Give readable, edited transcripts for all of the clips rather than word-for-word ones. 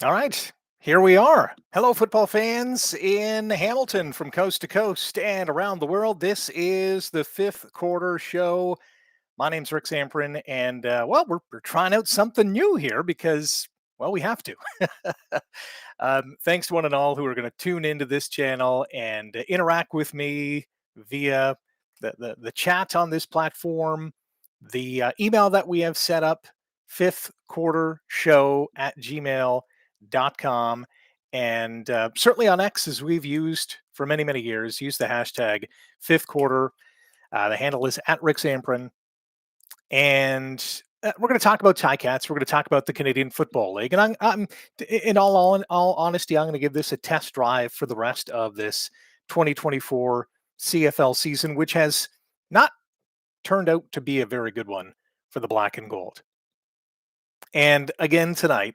All right, here we are. Hello, football fans in Hamilton from coast to coast and around the world. This is the fifth quarter show. My name's Rick Zamprin, and we're trying out something new here because, we have to. Thanks to one and all who are going to tune into this channel and interact with me via the chat on this platform, the email that we have set up, fifth quarter show at gmail.com. And certainly on X, as we've used for many, many years, use the hashtag fifth quarter. The handle is at Rick Zamprin. And we're going to talk about Ticats. We're going to talk about the Canadian Football League. And I'm in all honesty, I'm going to give this a test drive for the rest of this 2024 CFL season, which has not turned out to be a very good one for the black and gold. And again tonight,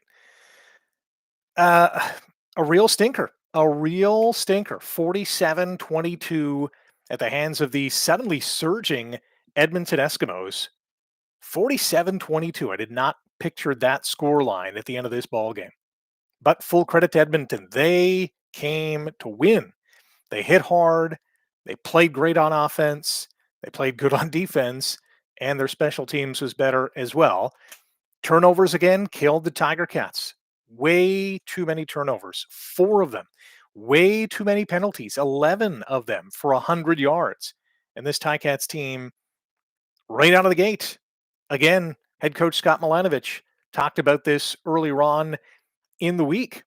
a real stinker, 47-22 at the hands of the suddenly surging Edmonton Eskimos. 47-22. I did not picture that score line at the end of this ball game. But full credit to Edmonton. They came to win. They hit hard. They played great on offense. They played good on defense. And their special teams was better as well. Turnovers again killed the Tiger Cats. Way too many turnovers. 4 of them. Way too many penalties. 11 of them for 100 yards. And this Ticats team, right out of the gate, again, head coach Scott Milanovich talked about this earlier on in the week.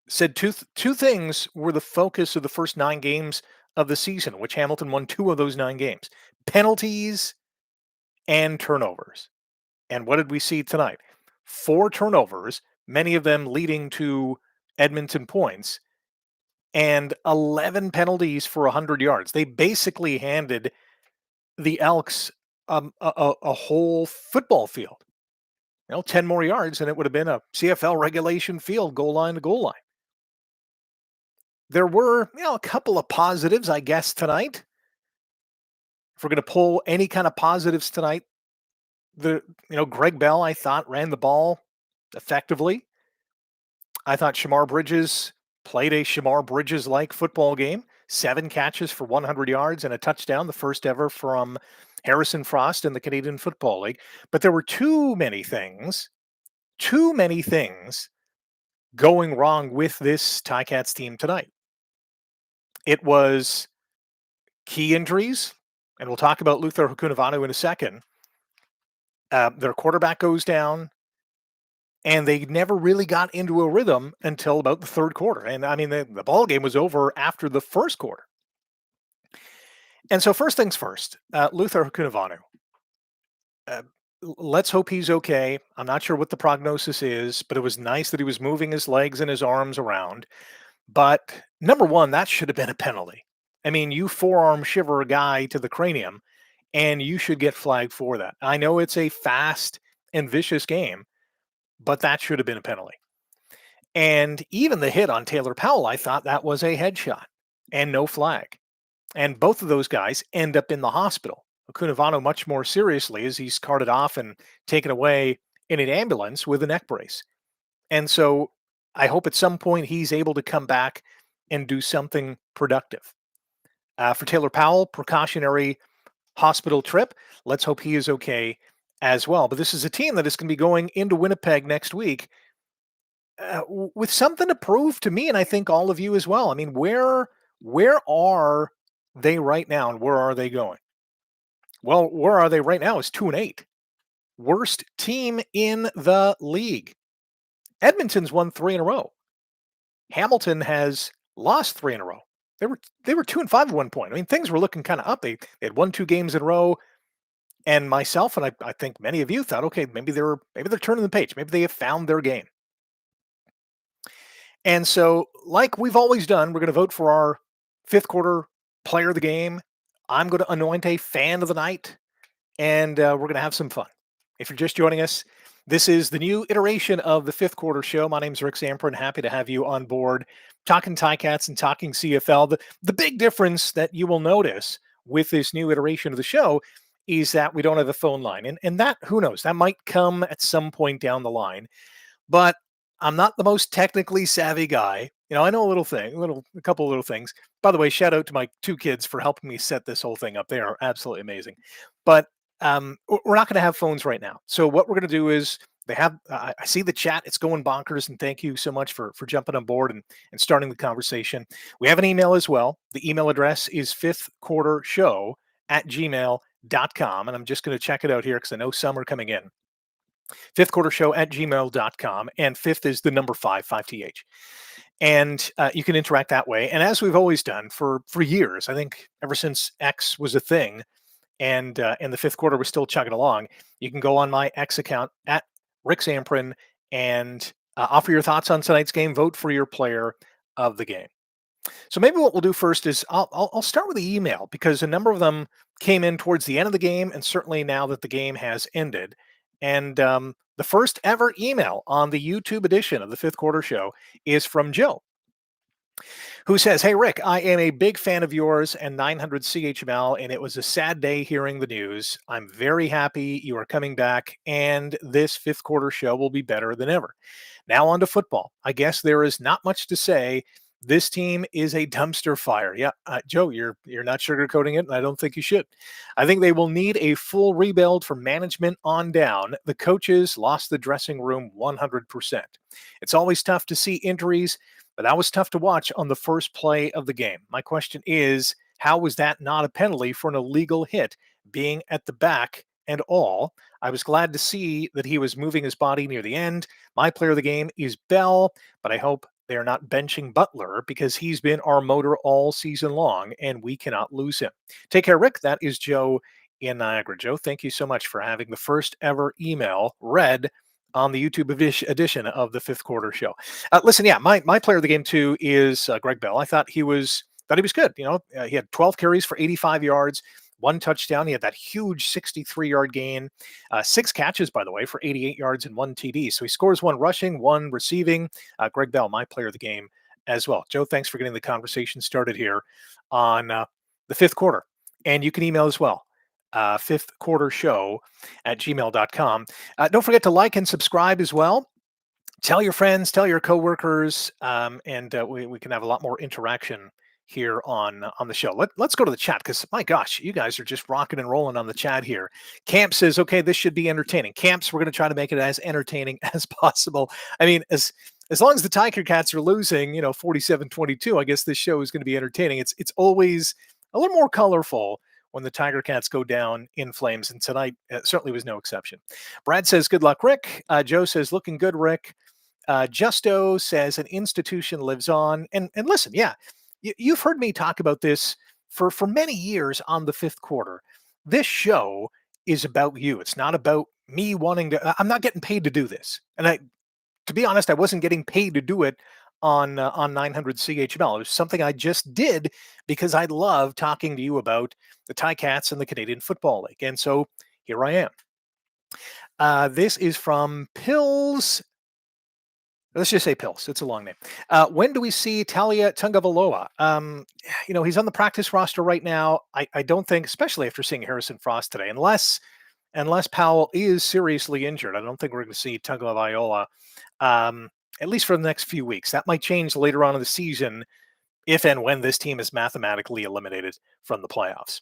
Said two things were the focus of the first 9 games of the season, which Hamilton won 2 of those 9 games. Penalties and turnovers. And what did we see tonight? 4 turnovers, many of them leading to Edmonton points, and 11 penalties for 100 yards. They basically handed the Elks a whole football field. 10 more yards, and it would have been a CFL regulation field, goal line to goal line. There were, a couple of positives, I guess, tonight. If we're going to pull any kind of positives tonight, Greg Bell, I thought, ran the ball effectively. I thought Shamar Bridges played a Shamar Bridges-like football game. 7 catches for 100 yards and a touchdown, the first ever from Harrison Frost in the Canadian Football League. But there were too many things going wrong with this Ticats team tonight. It was key injuries, and we'll talk about Luther Hukunavanu in a second. Their quarterback goes down, and they never really got into a rhythm until about the third quarter. And I mean, the ball game was over after the first quarter. And so first things first, Luther Hukunavanu. Let's hope he's okay. I'm not sure what the prognosis is, but it was nice that he was moving his legs and his arms around. But number one, that should have been a penalty. I mean, you forearm shiver a guy to the cranium, and you should get flagged for that. I know it's a fast and vicious game, but that should have been a penalty. And even the hit on Taylor Powell, I thought that was a headshot and no flag. And both of those guys end up in the hospital. Hukunavanu much more seriously as he's carted off and taken away in an ambulance with a neck brace. And so I hope at some point he's able to come back and do something productive. For Taylor Powell, precautionary hospital trip. Let's hope he is okay as well. But this is a team that is going to be going into Winnipeg next week with something to prove to me, and I think all of you as well. I mean, where are they right now, and where are they going? Well, where are they right now is 2-8. Worst team in the league. Edmonton's won 3 in a row. Hamilton has lost 3 in a row. They were 2-5 at one point. I mean, things were looking kind of up. They had won 2 games in a row. And myself, and I think many of you thought, okay, maybe they're turning the page. Maybe they have found their game. And so, like we've always done, we're going to vote for our 5th quarter player of the game. I'm going to anoint a fan of the night, and we're going to have some fun. If you're just joining us, this is the new iteration of the 5th quarter show. My name's Rick Zamprin. Happy to have you on board talking Ticats and talking CFL. The big difference that you will notice with this new iteration of the show is that we don't have a phone line. And that, who knows, that might come at some point down the line. But I'm not the most technically savvy guy. I know a couple of little things. By the way, shout out to my two kids for helping me set this whole thing up. They are absolutely amazing. But we're not going to have phones right now. So what we're going to do is they have. I see the chat; it's going bonkers, and thank you so much for jumping on board and starting the conversation. We have an email as well. The email address is fifthquartershow@gmail.com, and I'm just going to check it out here because I know some are coming in. Fifthquartershow@gmail.com, and fifth is the number five th. And you can interact that way. And as we've always done for years, I think ever since X was a thing, and the fifth quarter was still chugging along, you can go on my X account at Rick Zamprin and offer your thoughts on tonight's game. Vote for your player of the game. So maybe what we'll do first is I'll start with the email because a number of them came in towards the end of the game, and certainly now that the game has ended. And the first ever email on the YouTube edition of the Fifth Quarter Show is from Joe, who says, "Hey Rick, I am a big fan of yours and 900 CHML, and it was a sad day hearing the news. I'm very happy you are coming back, and this Fifth Quarter Show will be better than ever. Now on to football. I guess there is not much to say. This team is a dumpster fire." Yeah, Joe, you're not sugarcoating it, and I don't think you should. "I think they will need a full rebuild from management on down. The coaches lost the dressing room 100%. It's always tough to see injuries, but that was tough to watch on the first play of the game. My question is, how was that not a penalty for an illegal hit, being at the back and all? I was glad to see that he was moving his body near the end. My player of the game is Bell, but I hope they are not benching Butler because he's been our motor all season long and we cannot lose him. Take care, Rick." That is Joe in Niagara. Joe, thank you so much for having the first ever email read on the YouTube edition of the Fifth Quarter Show. Listen, yeah, my player of the game too is Greg Bell. I thought he was good. He had 12 carries for 85 yards, one touchdown. He had that huge 63-yard gain, six catches, by the way, for 88 yards and one TD. So he scores one rushing, one receiving. Greg Bell, my player of the game as well. Joe, thanks for getting the conversation started here on the fifth quarter. And you can email as well, fifthquartershow@gmail.com. Don't forget to like and subscribe as well. Tell your friends, tell your coworkers, and we can have a lot more interaction here on the show. Let's go to the chat because my gosh, you guys are just rocking and rolling on the chat here. Camp says, "Okay, this should be entertaining." Camps, we're going to try to make it as entertaining as possible. I mean, as long as the Ticats are losing, 47-22, I guess this show is going to be entertaining. It's always a little more colorful when the Tiger Cats go down in flames, and tonight certainly was no exception. Brad says, "Good luck, Rick." Joe says, "Looking good, Rick." Justo says, "An institution lives on." And listen, yeah, you've heard me talk about this for many years on the fifth quarter. This show is about you. It's not about me wanting to. I'm not getting paid to do this, and to be honest, I wasn't getting paid to do it on 900 CHML. It was something I just did because I love talking to you about the Ticats and the Canadian Football League, and so here I am. This is from Pills. Let's just say Pills. It's a long name. When do we see Talia Tungavaloa? He's on the practice roster right now. I don't think, especially after seeing Harrison Frost today, unless Powell is seriously injured, I don't think we're going to see Tungavaloa, at least for the next few weeks. That might change later on in the season if and when this team is mathematically eliminated from the playoffs.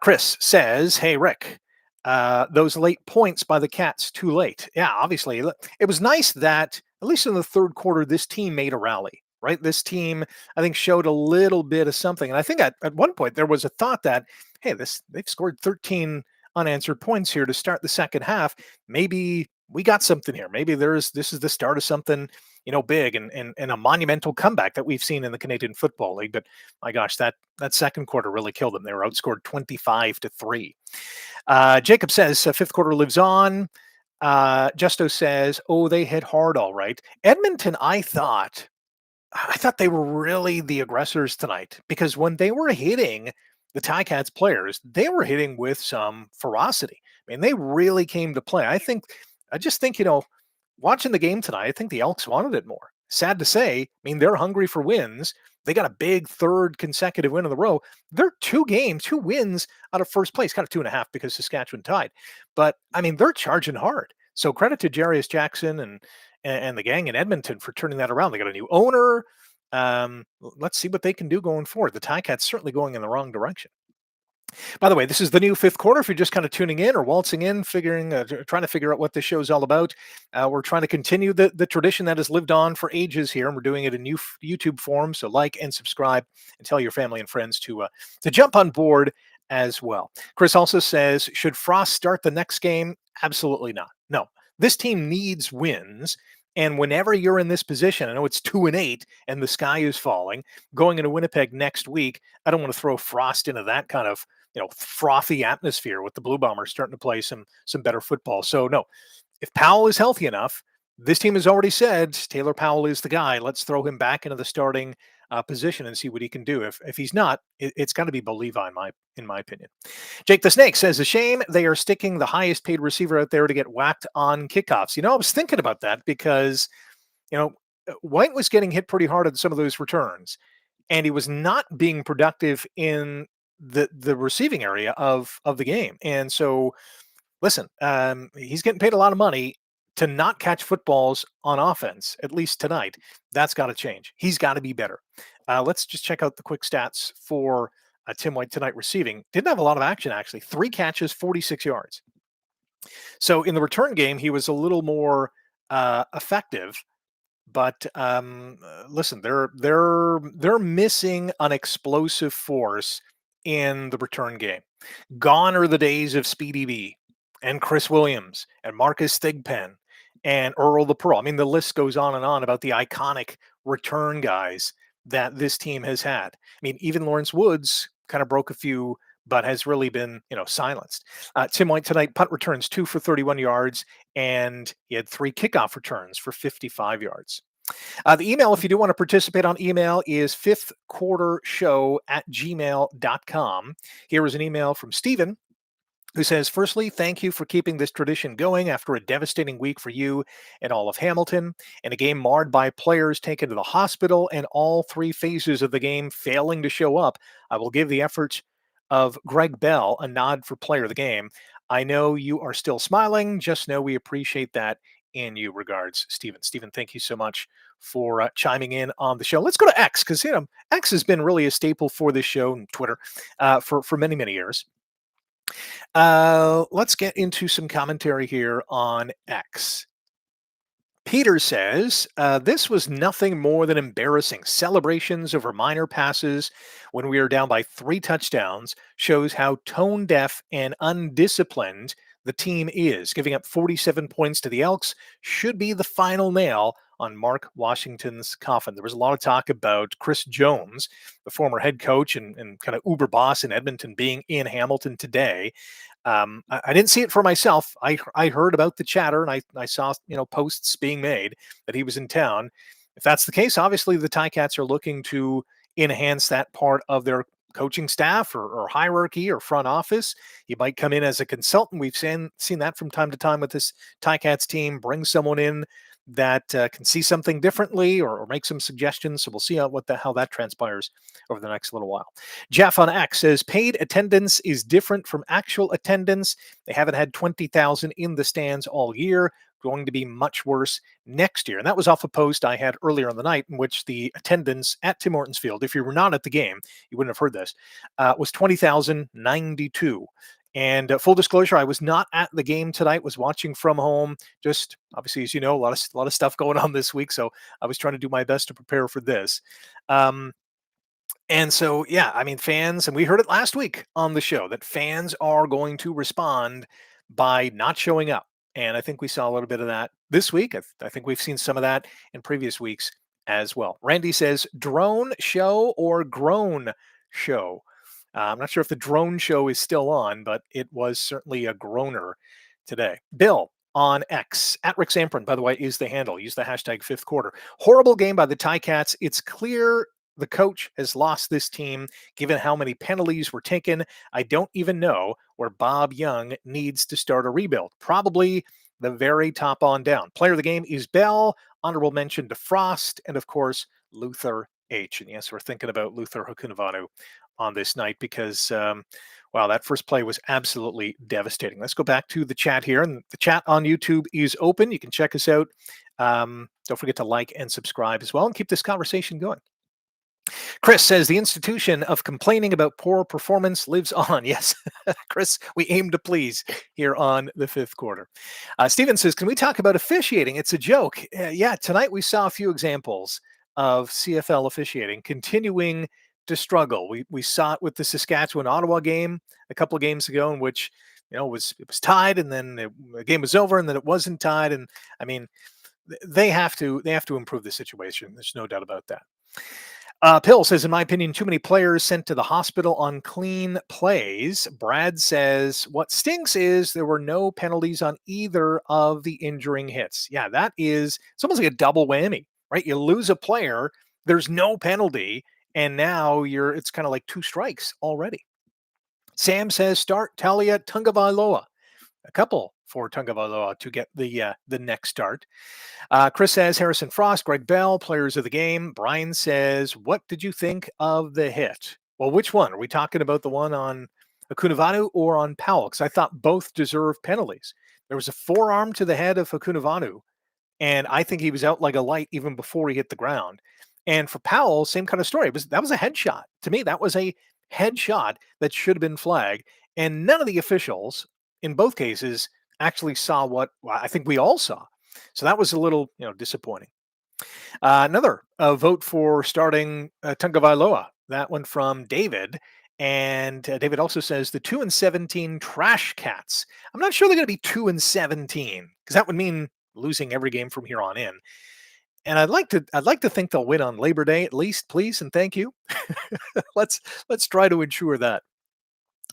Chris says, "Hey, Rick, those late points by the Cats, too late." Yeah, obviously. It was nice that, at least in the third quarter, this team made a rally, right? This team, I think, showed a little bit of something. And I think at one point there was a thought that, hey, they've scored 13 unanswered points here to start the second half. Maybe we got something here. Maybe this is the start of something, big and a monumental comeback that we've seen in the Canadian Football League. But my gosh, that second quarter really killed them. They were outscored 25-3. Jacob says, "Fifth quarter lives on." Justo says, "Oh, they hit hard, all right." Edmonton, I thought they were really the aggressors tonight because when they were hitting the Ticats players, they were hitting with some ferocity. I mean, they really came to play. I just think, watching the game tonight, I think the Elks wanted it more. Sad to say, I mean, they're hungry for wins. They got a big third consecutive win in the row. They're two wins out of first place, kind of 2.5 because Saskatchewan tied. But I mean, they're charging hard. So credit to Jarius Jackson and the gang in Edmonton for turning that around. They got a new owner. Let's see what they can do going forward. The Ticats certainly going in the wrong direction. By the way, this is the new fifth quarter. If you're just kind of tuning in or waltzing in, trying to figure out what this show is all about, we're trying to continue the tradition that has lived on for ages here, and we're doing it in new YouTube form. So like and subscribe, and tell your family and friends to jump on board as well. Chris also says, should Frost start the next game? Absolutely not. No, this team needs wins. And whenever you're in this position, I know it's 2-8 and the sky is falling, going into Winnipeg next week, I don't want to throw Frost into that kind of frothy atmosphere with the Blue Bombers starting to play some better football. So no, if Powell is healthy enough, this team has already said Taylor Powell is the guy. Let's throw him back into the starting position and see what he can do. If he's not, it's got to be Believa in my opinion. Jake the Snake says, a shame they are sticking the highest paid receiver out there to get whacked on kickoffs. I was thinking about that because, White was getting hit pretty hard at some of those returns, and he was not being productive in the receiving area of the game. And so, listen, he's getting paid a lot of money to not catch footballs on offense, at least tonight. That's got to change. He's got to be better. Let's just check out the quick stats for Tim White tonight receiving. Didn't have a lot of action, actually. 3 catches, 46 yards. So in the return game, he was a little more effective. But listen, they're missing an explosive force in the return game. Gone are the days of Speedy B and Chris Williams and Marcus Thigpen and Earl the Pearl. I mean, the list goes on and on about the iconic return guys that this team has had. I mean, even Lawrence Woods kind of broke a few, but has really been, silenced. Tim White tonight, punt returns 2 for 31 yards, and he had 3 kickoff returns for 55 yards. The email, if you do want to participate on email, is fifthquartershow@gmail.com. Here is an email from Stephen, who says, firstly, thank you for keeping this tradition going after a devastating week for you and all of Hamilton, and a game marred by players taken to the hospital and all 3 phases of the game failing to show up. I will give the efforts of Greg Bell a nod for player of the game. I know you are still smiling. Just know we appreciate that. In you, regards, Stephen. Stephen, thank you so much for chiming in on the show. Let's go to X, because X has been really a staple for this show and Twitter for many, many years. Let's get into some commentary here on X. Peter says, this was nothing more than embarrassing. Celebrations over minor passes when we are down by 3 touchdowns shows how tone deaf and undisciplined the team is. Giving up 47 points to the Elks should be the final nail on Mark Washington's coffin. There was a lot of talk about Chris Jones, the former head coach and kind of uber boss in Edmonton, being in Hamilton today. I didn't see it for myself. I heard about the chatter, and I saw posts being made that he was in town. If that's the case, obviously the Ticats are looking to enhance that part of their coaching staff or hierarchy or front office. He might come in as a consultant. We've seen that from time to time with this Ticats team. Bring someone in that can see something differently or make some suggestions. So we'll see how that transpires over the next little while. Jeff on X says, paid attendance is different from actual attendance. They haven't had 20,000 in the stands all year. Going to be much worse next year. And that was off a post I had earlier in the night, in which the attendance at Tim Hortons Field, if you were not at the game, you wouldn't have heard this, was 20,092. And full disclosure, I was not at the game tonight, was watching from home. Just obviously, as you know, a lot of stuff going on this week. So I was trying to do my best to prepare for this. And so, yeah, I mean, fans, and we heard it last week on the show, that fans are going to respond by not showing up. And I think we saw a little bit of that this week. I think we've seen some of that in previous weeks as well. Randy says, drone show or groan show? I'm not sure if the drone show is still on, but it was certainly a groaner today. Bill on X, at Rick Samprin, by the way, is the handle. Use the hashtag 5th quarter. Horrible game by the Ticats. It's clear the coach has lost this team, given how many penalties were taken. I don't even know where Bob Young needs to start a rebuild. Probably the very top on down. Player of the game is Bell. Honorable mention to Frost, and of course, Luther H. And yes, we're thinking about Luther Hukunavanu on this night because, wow, that first play was absolutely devastating. Let's go back to the chat here, and the chat on YouTube is open. You can check us out. Don't forget to like and subscribe as well and keep this conversation going. Chris says the institution of complaining about poor performance lives on. Yes, Chris, we aim to please here on the fifth quarter. Steven says, can we talk about officiating? It's a joke. Yeah, tonight we saw a few examples of CFL officiating continuing to struggle. We saw it with the Saskatchewan Ottawa game a couple of games ago, in which it was tied, and then the game was over, and then it wasn't tied. And I mean, they have to improve the situation. There's no doubt about that. Pill says, in my opinion, too many players sent to the hospital on clean plays. Brad says, what stinks is there were no penalties on either of the injuring hits. Yeah, it's almost like a double whammy, right? You lose a player, there's no penalty, and now it's kind of like 2 strikes already. Sam says, start Talia Tungavailoa. A couple for Tungavailoa to get the next start. Chris says, Harrison Frost, Greg Bell, players of the game. Brian says, what did you think of the hit? Well, which one? Are we talking about the one on Akunavanu or on Powell? Because I thought both deserved penalties. There was a forearm to the head of Akunavanu, and I think he was out like a light even before he hit the ground. And for Powell, same kind of story. That was a headshot. To me, that was a headshot that should have been flagged. And none of the officials in both cases actually saw what I think we all saw. So that was a little, disappointing. Another vote for starting Tungavailoa. That one from David. And David also says the 2-17 Trash Cats. I'm not sure they're going to be 2-17 because that would mean losing every game from here on in. And I'd like to think they'll win on Labor Day at least, please and thank you. Let's try to ensure that.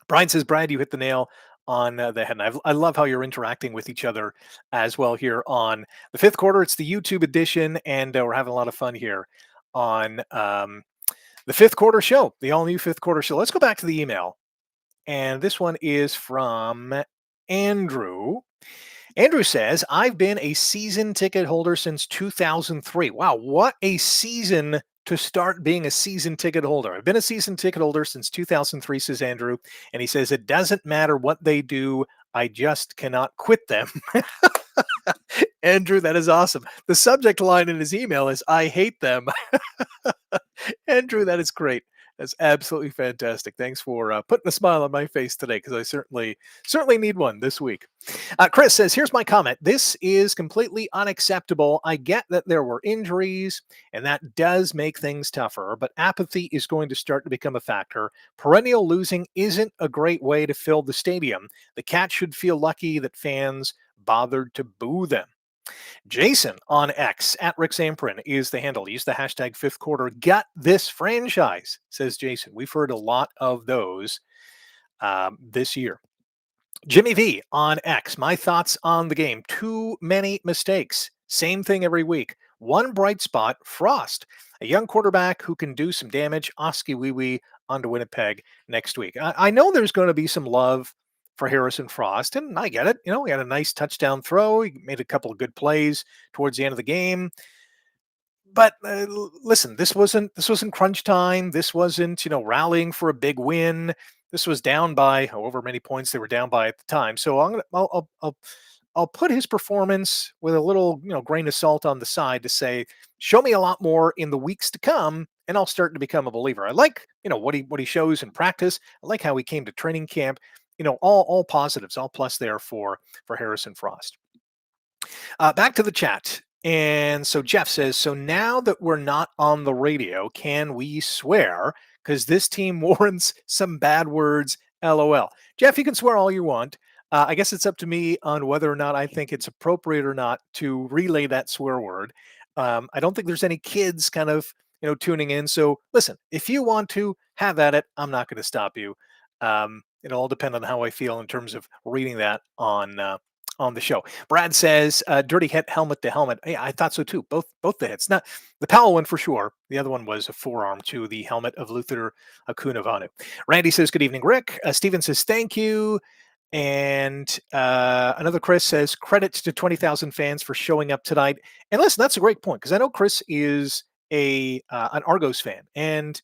Brian says, Brad, you hit the nail on the head. And I love how you're interacting with each other as well here on the fifth quarter. It's the YouTube edition, and we're having a lot of fun here on the fifth quarter show, the all new fifth quarter show. Let's go back to the email. And this one is from Andrew. Andrew says, I've been a season ticket holder since 2003. Wow, what a season to start being a season ticket holder. I've been a season ticket holder since 2003, says Andrew. And he says, it doesn't matter what they do. I just cannot quit them. Andrew, that is awesome. The subject line in his email is, I hate them. Andrew, that is great. That's absolutely fantastic. Thanks for putting a smile on my face today, because I certainly need one this week. Chris says, here's my comment. This is completely unacceptable. I get that there were injuries, and that does make things tougher, but apathy is going to start to become a factor. Perennial losing isn't a great way to fill the stadium. The Cats should feel lucky that fans bothered to boo them. Jason on X at Rick Zamprin is the handle. Use the hashtag fifth quarter. Gut this franchise, says Jason. We've heard a lot of those this year. Jimmy V on X. My thoughts on the game. Too many mistakes. Same thing every week. One bright spot, Frost, a young quarterback who can do some damage. Oski Wee Wee on to Winnipeg next week. I know there's going to be some love for Harrison Frost, and I get it. He had a nice touchdown throw. He made a couple of good plays towards the end of the game. But listen, this wasn't crunch time. This wasn't, rallying for a big win. This was down by however many points they were down by at the time. So I'll put his performance with a little, grain of salt on the side to say, show me a lot more in the weeks to come, and I'll start to become a believer. I like, what he shows in practice. I like how he came to training camp. All positives, all plus there for Harrison Frost. Back to the chat. And so Jeff says, so now that we're not on the radio, can we swear? Because this team warrants some bad words, LOL. Jeff, you can swear all you want. I guess it's up to me on whether or not I think it's appropriate or not to relay that swear word. I don't think there's any kids kind of, tuning in. So listen, if you want to have at it, I'm not going to stop you. It'll all depend on how I feel in terms of reading that on the show. Brad says, dirty hit, helmet to helmet. Hey, I thought so too. Both the hits. Not the Powell one for sure. The other one was a forearm to the helmet of Luther Akunavanu. Randy says, good evening, Rick. Steven says, thank you. And another Chris says, credits to 20,000 fans for showing up tonight. And listen, that's a great point, because I know Chris is an Argos fan. And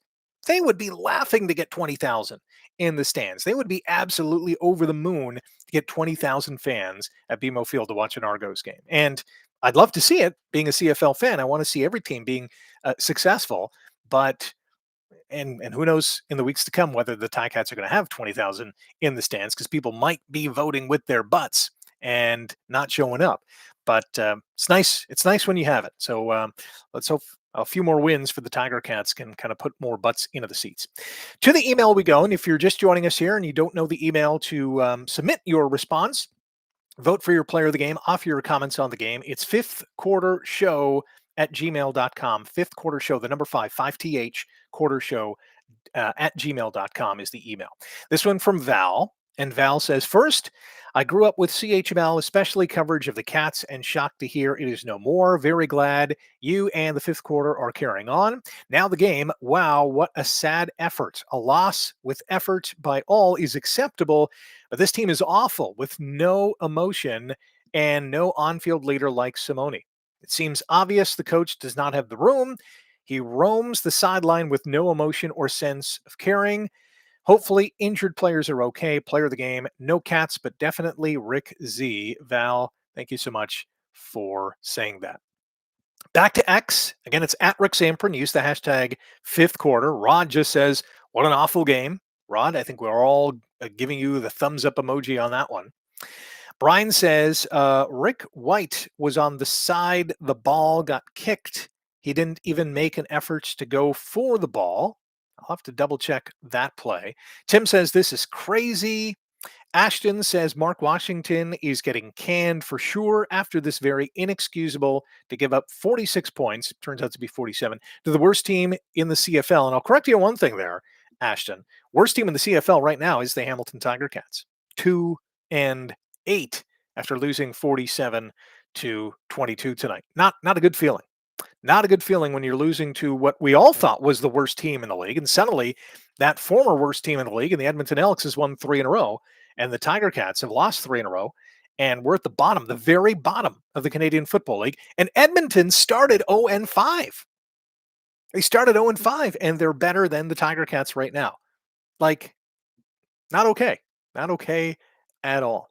they would be laughing to get 20,000 in the stands. They would be absolutely over the moon to get 20,000 fans at BMO Field to watch an Argos game. And I'd love to see it. Being a CFL fan, I want to see every team being successful. But and who knows in the weeks to come whether the Ticats are going to have 20,000 in the stands, because people might be voting with their butts and not showing up. But it's nice. It's nice when you have it. So let's hope a few more wins for the Tiger Cats can kind of put more butts into the seats. To the email we go. And if you're just joining us here and you don't know the email to submit your response, vote for your player of the game, offer your comments on the game. It's fifth quarter show at gmail.com. Fifth quarter show, the number 5th quarter show at gmail.com is the email. This one from Val. And Val says, first, I grew up with CHML, especially coverage of the Cats, and shocked to hear it is no more. Very glad you and the fifth quarter are carrying on. Now the game, wow, what a sad effort. A loss with effort by all is acceptable, but this team is awful with no emotion and no on-field leader like Simone. It seems obvious the coach does not have the room. He roams the sideline with no emotion or sense of caring. Hopefully, injured players are okay. Player of the game, no Cats, but definitely Rick Z. Val, thank you so much for saying that. Back to X. Again, it's at Rick Samprin. Use the hashtag fifth quarter. Rod just says, what an awful game. Rod, I think we're all giving you the thumbs up emoji on that one. Brian says, Rick White was on the side. The ball got kicked. He didn't even make an effort to go for the ball. I'll have to double check that play. Tim says, this is crazy. Ashton says, Mark Washington is getting canned for sure after this very inexcusable to give up 46 points, turns out to be 47, to the worst team in the CFL. And I'll correct you on one thing there, Ashton. Worst team in the CFL right now is the Hamilton Tiger Cats. 2-8 after losing 47-22 tonight. Not a good feeling. Not a good feeling when you're losing to what we all thought was the worst team in the league. And suddenly that former worst team in the league and the Edmonton Elks has won 3 in a row. And the Tiger Cats have lost 3 in a row. And we're at the bottom, the very bottom of the Canadian Football League. And Edmonton started 0-5. They started 0-5, and they're better than the Tiger Cats right now. Like, not okay. Not okay at all.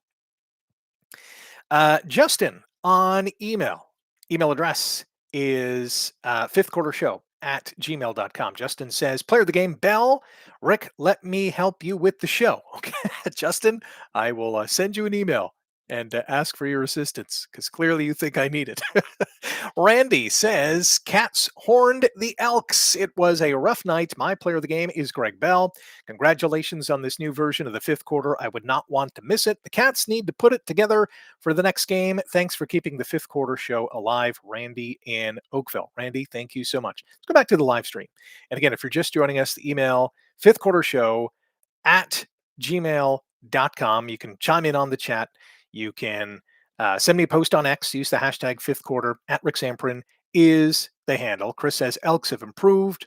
Justin on email. Email address is fifthquartershow@gmail.com. Justin says, player of the game, Bell. Rick, let me help you with the show. Okay, Justin, I will send you an email and ask for your assistance, because clearly you think I need it. Randy says, Cats horned the Elks. It was a rough night. My player of the game is Greg Bell. Congratulations on this new version of the fifth quarter. I would not want to miss it. The Cats need to put it together for the next game. Thanks for keeping the fifth quarter show alive, Randy in Oakville. Randy, thank you so much. Let's go back to the live stream. And again, if you're just joining us, the email fifthquartershow@gmail.com. You can chime in on the chat. You can send me a post on X. Use the hashtag fifth quarter. At Rick Samprin is the handle. Chris says Elks have improved.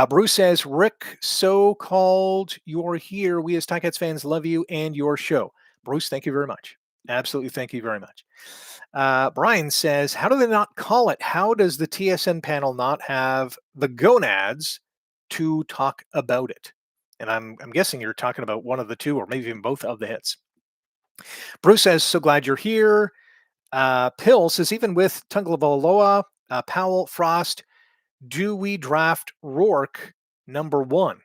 Bruce says, Rick, so-called, you're here. We as Ticats fans love you and your show. Bruce, thank you very much. Absolutely, thank you very much. Brian says, how do they not call it? How does the TSN panel not have the gonads to talk about it? And I'm guessing you're talking about one of the two, or maybe even both of the hits. Bruce says, so glad you're here. Pill says, even with Tunglavaloa, Powell, Frost, do we draft Rourke number 1?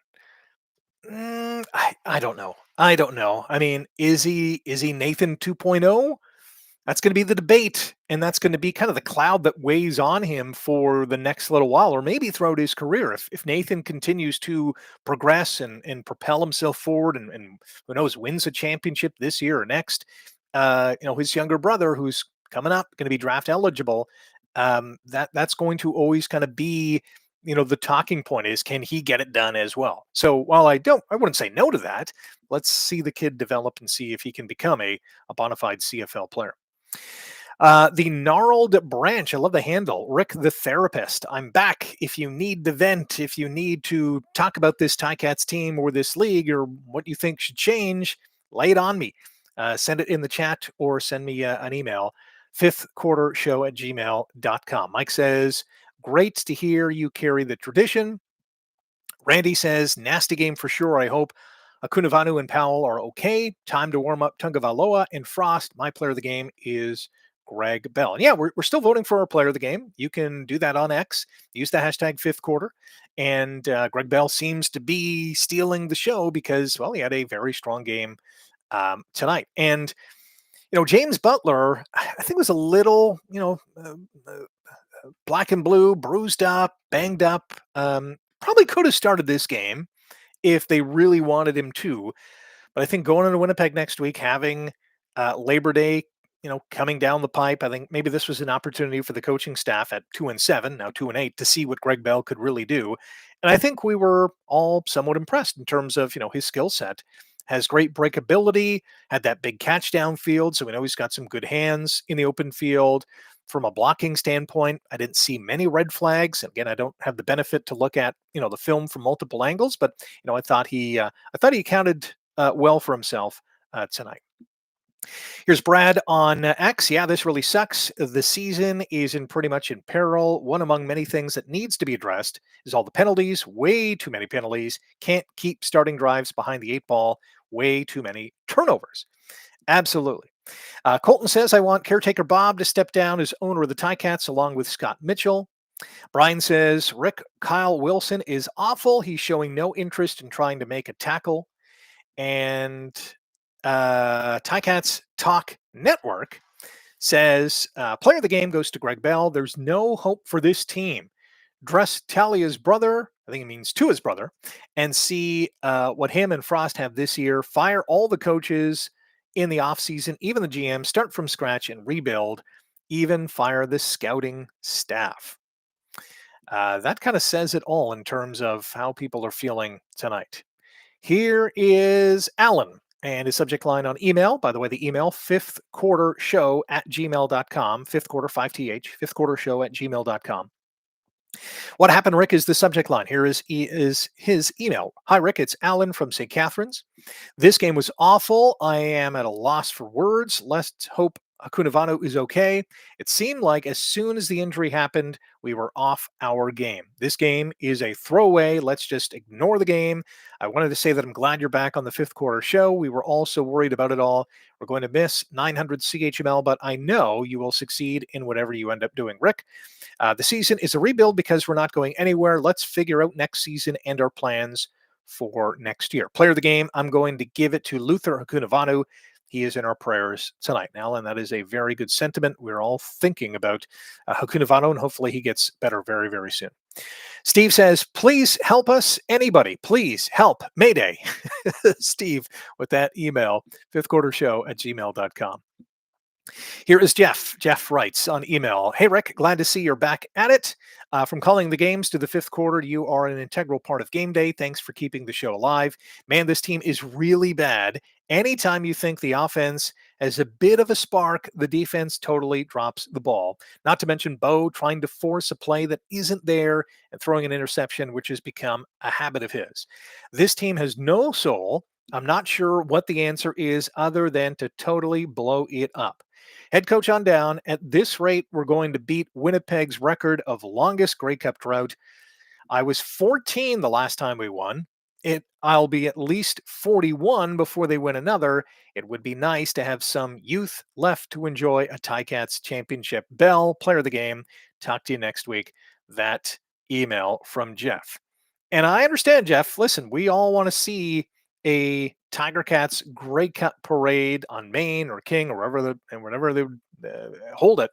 I don't know. I don't know. I mean, is he Nathan 2.0? That's going to be the debate, and that's going to be kind of the cloud that weighs on him for the next little while, or maybe throughout his career. If Nathan continues to progress and propel himself forward, and who knows, wins a championship this year or next, his younger brother, who's coming up, going to be draft eligible, that's going to always kind of be, the talking point is, can he get it done as well? So while I wouldn't say no to that. Let's see the kid develop and see if he can become a bona fide CFL player. The gnarled branch. I love the handle. Rick the therapist. I'm back. If you need to vent, if you need to talk about this Ticats team or this league or what you think should change, lay it on me. Send it in the chat or send me an email. fifthquartershow@gmail.com. Mike says, great to hear you carry the tradition. Randy says, nasty game for sure. I hope Akunavanu and Powell are okay. Time to warm up Tungavaloa and Frost. My player of the game is Greg Bell. And yeah, we're still voting for our player of the game. You can do that on X. Use the hashtag fifth quarter. And Greg Bell seems to be stealing the show because, well, he had a very strong game tonight. And, James Butler, I think was a little, black and blue, bruised up, banged up. Probably could have started this game if they really wanted him to. But I think going into Winnipeg next week, having Labor Day, coming down the pipe, I think maybe this was an opportunity for the coaching staff at 2-7, now 2-8, to see what Greg Bell could really do. And I think we were all somewhat impressed in terms of, his skill set. Has great breakability, had that big catch downfield. So we know he's got some good hands in the open field. From a blocking standpoint, I didn't see many red flags. Again, I don't have the benefit to look at, the film from multiple angles, but I thought he accounted well for himself tonight. Here's Brad on X. Yeah, this really sucks. The season is pretty much in peril. One among many things that needs to be addressed is all the penalties. Way too many penalties. Can't keep starting drives behind the eight ball. Way too many turnovers. Absolutely. Colton says, I want caretaker Bob to step down as owner of the Ticats along with Scott Mitchell. Brian says, Rick Kyle Wilson is awful. He's showing no interest in trying to make a tackle. And Ticats Talk Network says, player of the game goes to Greg Bell. There's no hope for this team. Dress Talia's brother, I think it means to his brother, and see what him and Frost have this year. Fire all the coaches in the offseason, even the GM, start from scratch and rebuild, even fire the scouting staff. That kind of says it all in terms of how people are feeling tonight. Here is Alan and his subject line on email. By the way, the email, fifthquartershow@gmail.com, fifth quarter, 5th, fifthquartershow@gmail.com. What happened, Rick, is the subject line. Here is his email. Hi, Rick. It's Alan from St. Catharines. This game was awful. I am at a loss for words. Let's hope Akunavanu is okay. It seemed like as soon as the injury happened, we were off our game. This game is a throwaway. Let's just ignore the game. I wanted to say that I'm glad you're back on the fifth quarter show. We were all so worried about it all. We're going to miss 900 CHML, but I know you will succeed in whatever you end up doing, Rick. The season is a rebuild because we're not going anywhere. Let's figure out next season and our plans for next year. Player of the game, I'm going to give it to Luther Akunavanu. He is in our prayers tonight, Now, and that is a very good sentiment. We're all thinking about Akunavanu, and hopefully he gets better very, very soon. Steve says, please help us. Anybody, please help. Mayday. Steve with that email, fifthquartershow@gmail.com. Here is Jeff. Jeff writes on email, hey, Rick, glad to see you're back at it. From calling the games to the fifth quarter, you are an integral part of game day. Thanks for keeping the show alive. Man, this team is really bad. Anytime you think the offense has a bit of a spark, the defense totally drops the ball. Not to mention Bo trying to force a play that isn't there and throwing an interception, which has become a habit of his. This team has no soul. I'm not sure what the answer is other than to totally blow it up. Head coach on down. At this rate, we're going to beat Winnipeg's record of longest Grey Cup drought. I was 14 the last time we won. I'll be at least 41 before they win another. It would be nice to have some youth left to enjoy a Ticats championship. Bell, player of the game. Talk to you next week. That email from Jeff. And I understand, Jeff. Listen, we all want to see a Tiger Cats Grey Cup parade on Main or King or wherever they would hold it.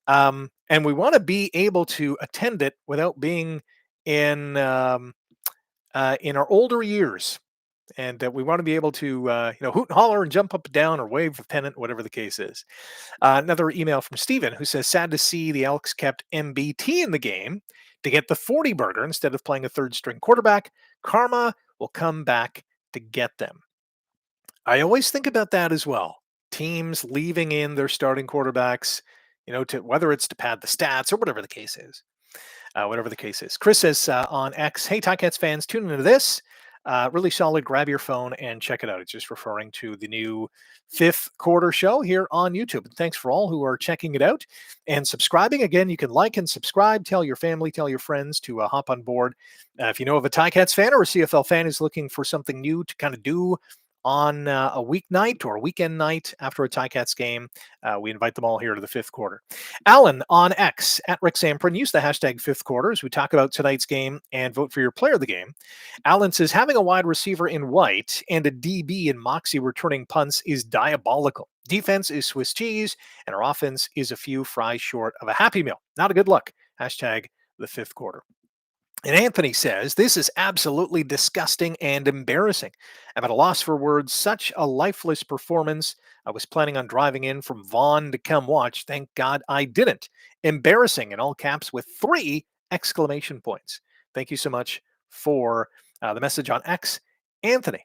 And we want to be able to attend it without being in our older years. And we want to be able to, hoot and holler and jump up and down or wave a pennant, whatever the case is. Another email from Steven, who says, sad to see the Elks kept MBT in the game to get the 40 burger instead of playing a third string quarterback. Karma will come back to get them. I always think about that as well. Teams leaving in their starting quarterbacks, to whether it's to pad the stats or whatever the case is. Chris says on X, hey, Ticats fans, tune into this. Really solid. Grab your phone and check it out. It's just referring to the new fifth quarter show here on YouTube. And thanks for all who are checking it out and subscribing. Again, you can like and subscribe. Tell your family, tell your friends to hop on board. If you know of a Ticats fan or a CFL fan who's looking for something new to kind of do on a weeknight or a weekend night after a Ticats game, we invite them all here to the fifth quarter. Alan on X at Rick Samprin, use the hashtag fifth quarter as we talk about tonight's game and vote for your player of the game. Alan says having a wide receiver in White and a DB in Moxie returning punts is diabolical. Defense is Swiss cheese, and our offense is a few fries short of a Happy Meal. Not a good look. Hashtag the fifth quarter. And Anthony says, this is absolutely disgusting and embarrassing. I'm at a loss for words. Such a lifeless performance. I was planning on driving in from Vaughan to come watch. Thank God I didn't. Embarrassing in all caps with 3 exclamation points. Thank you so much for the message on X, Anthony.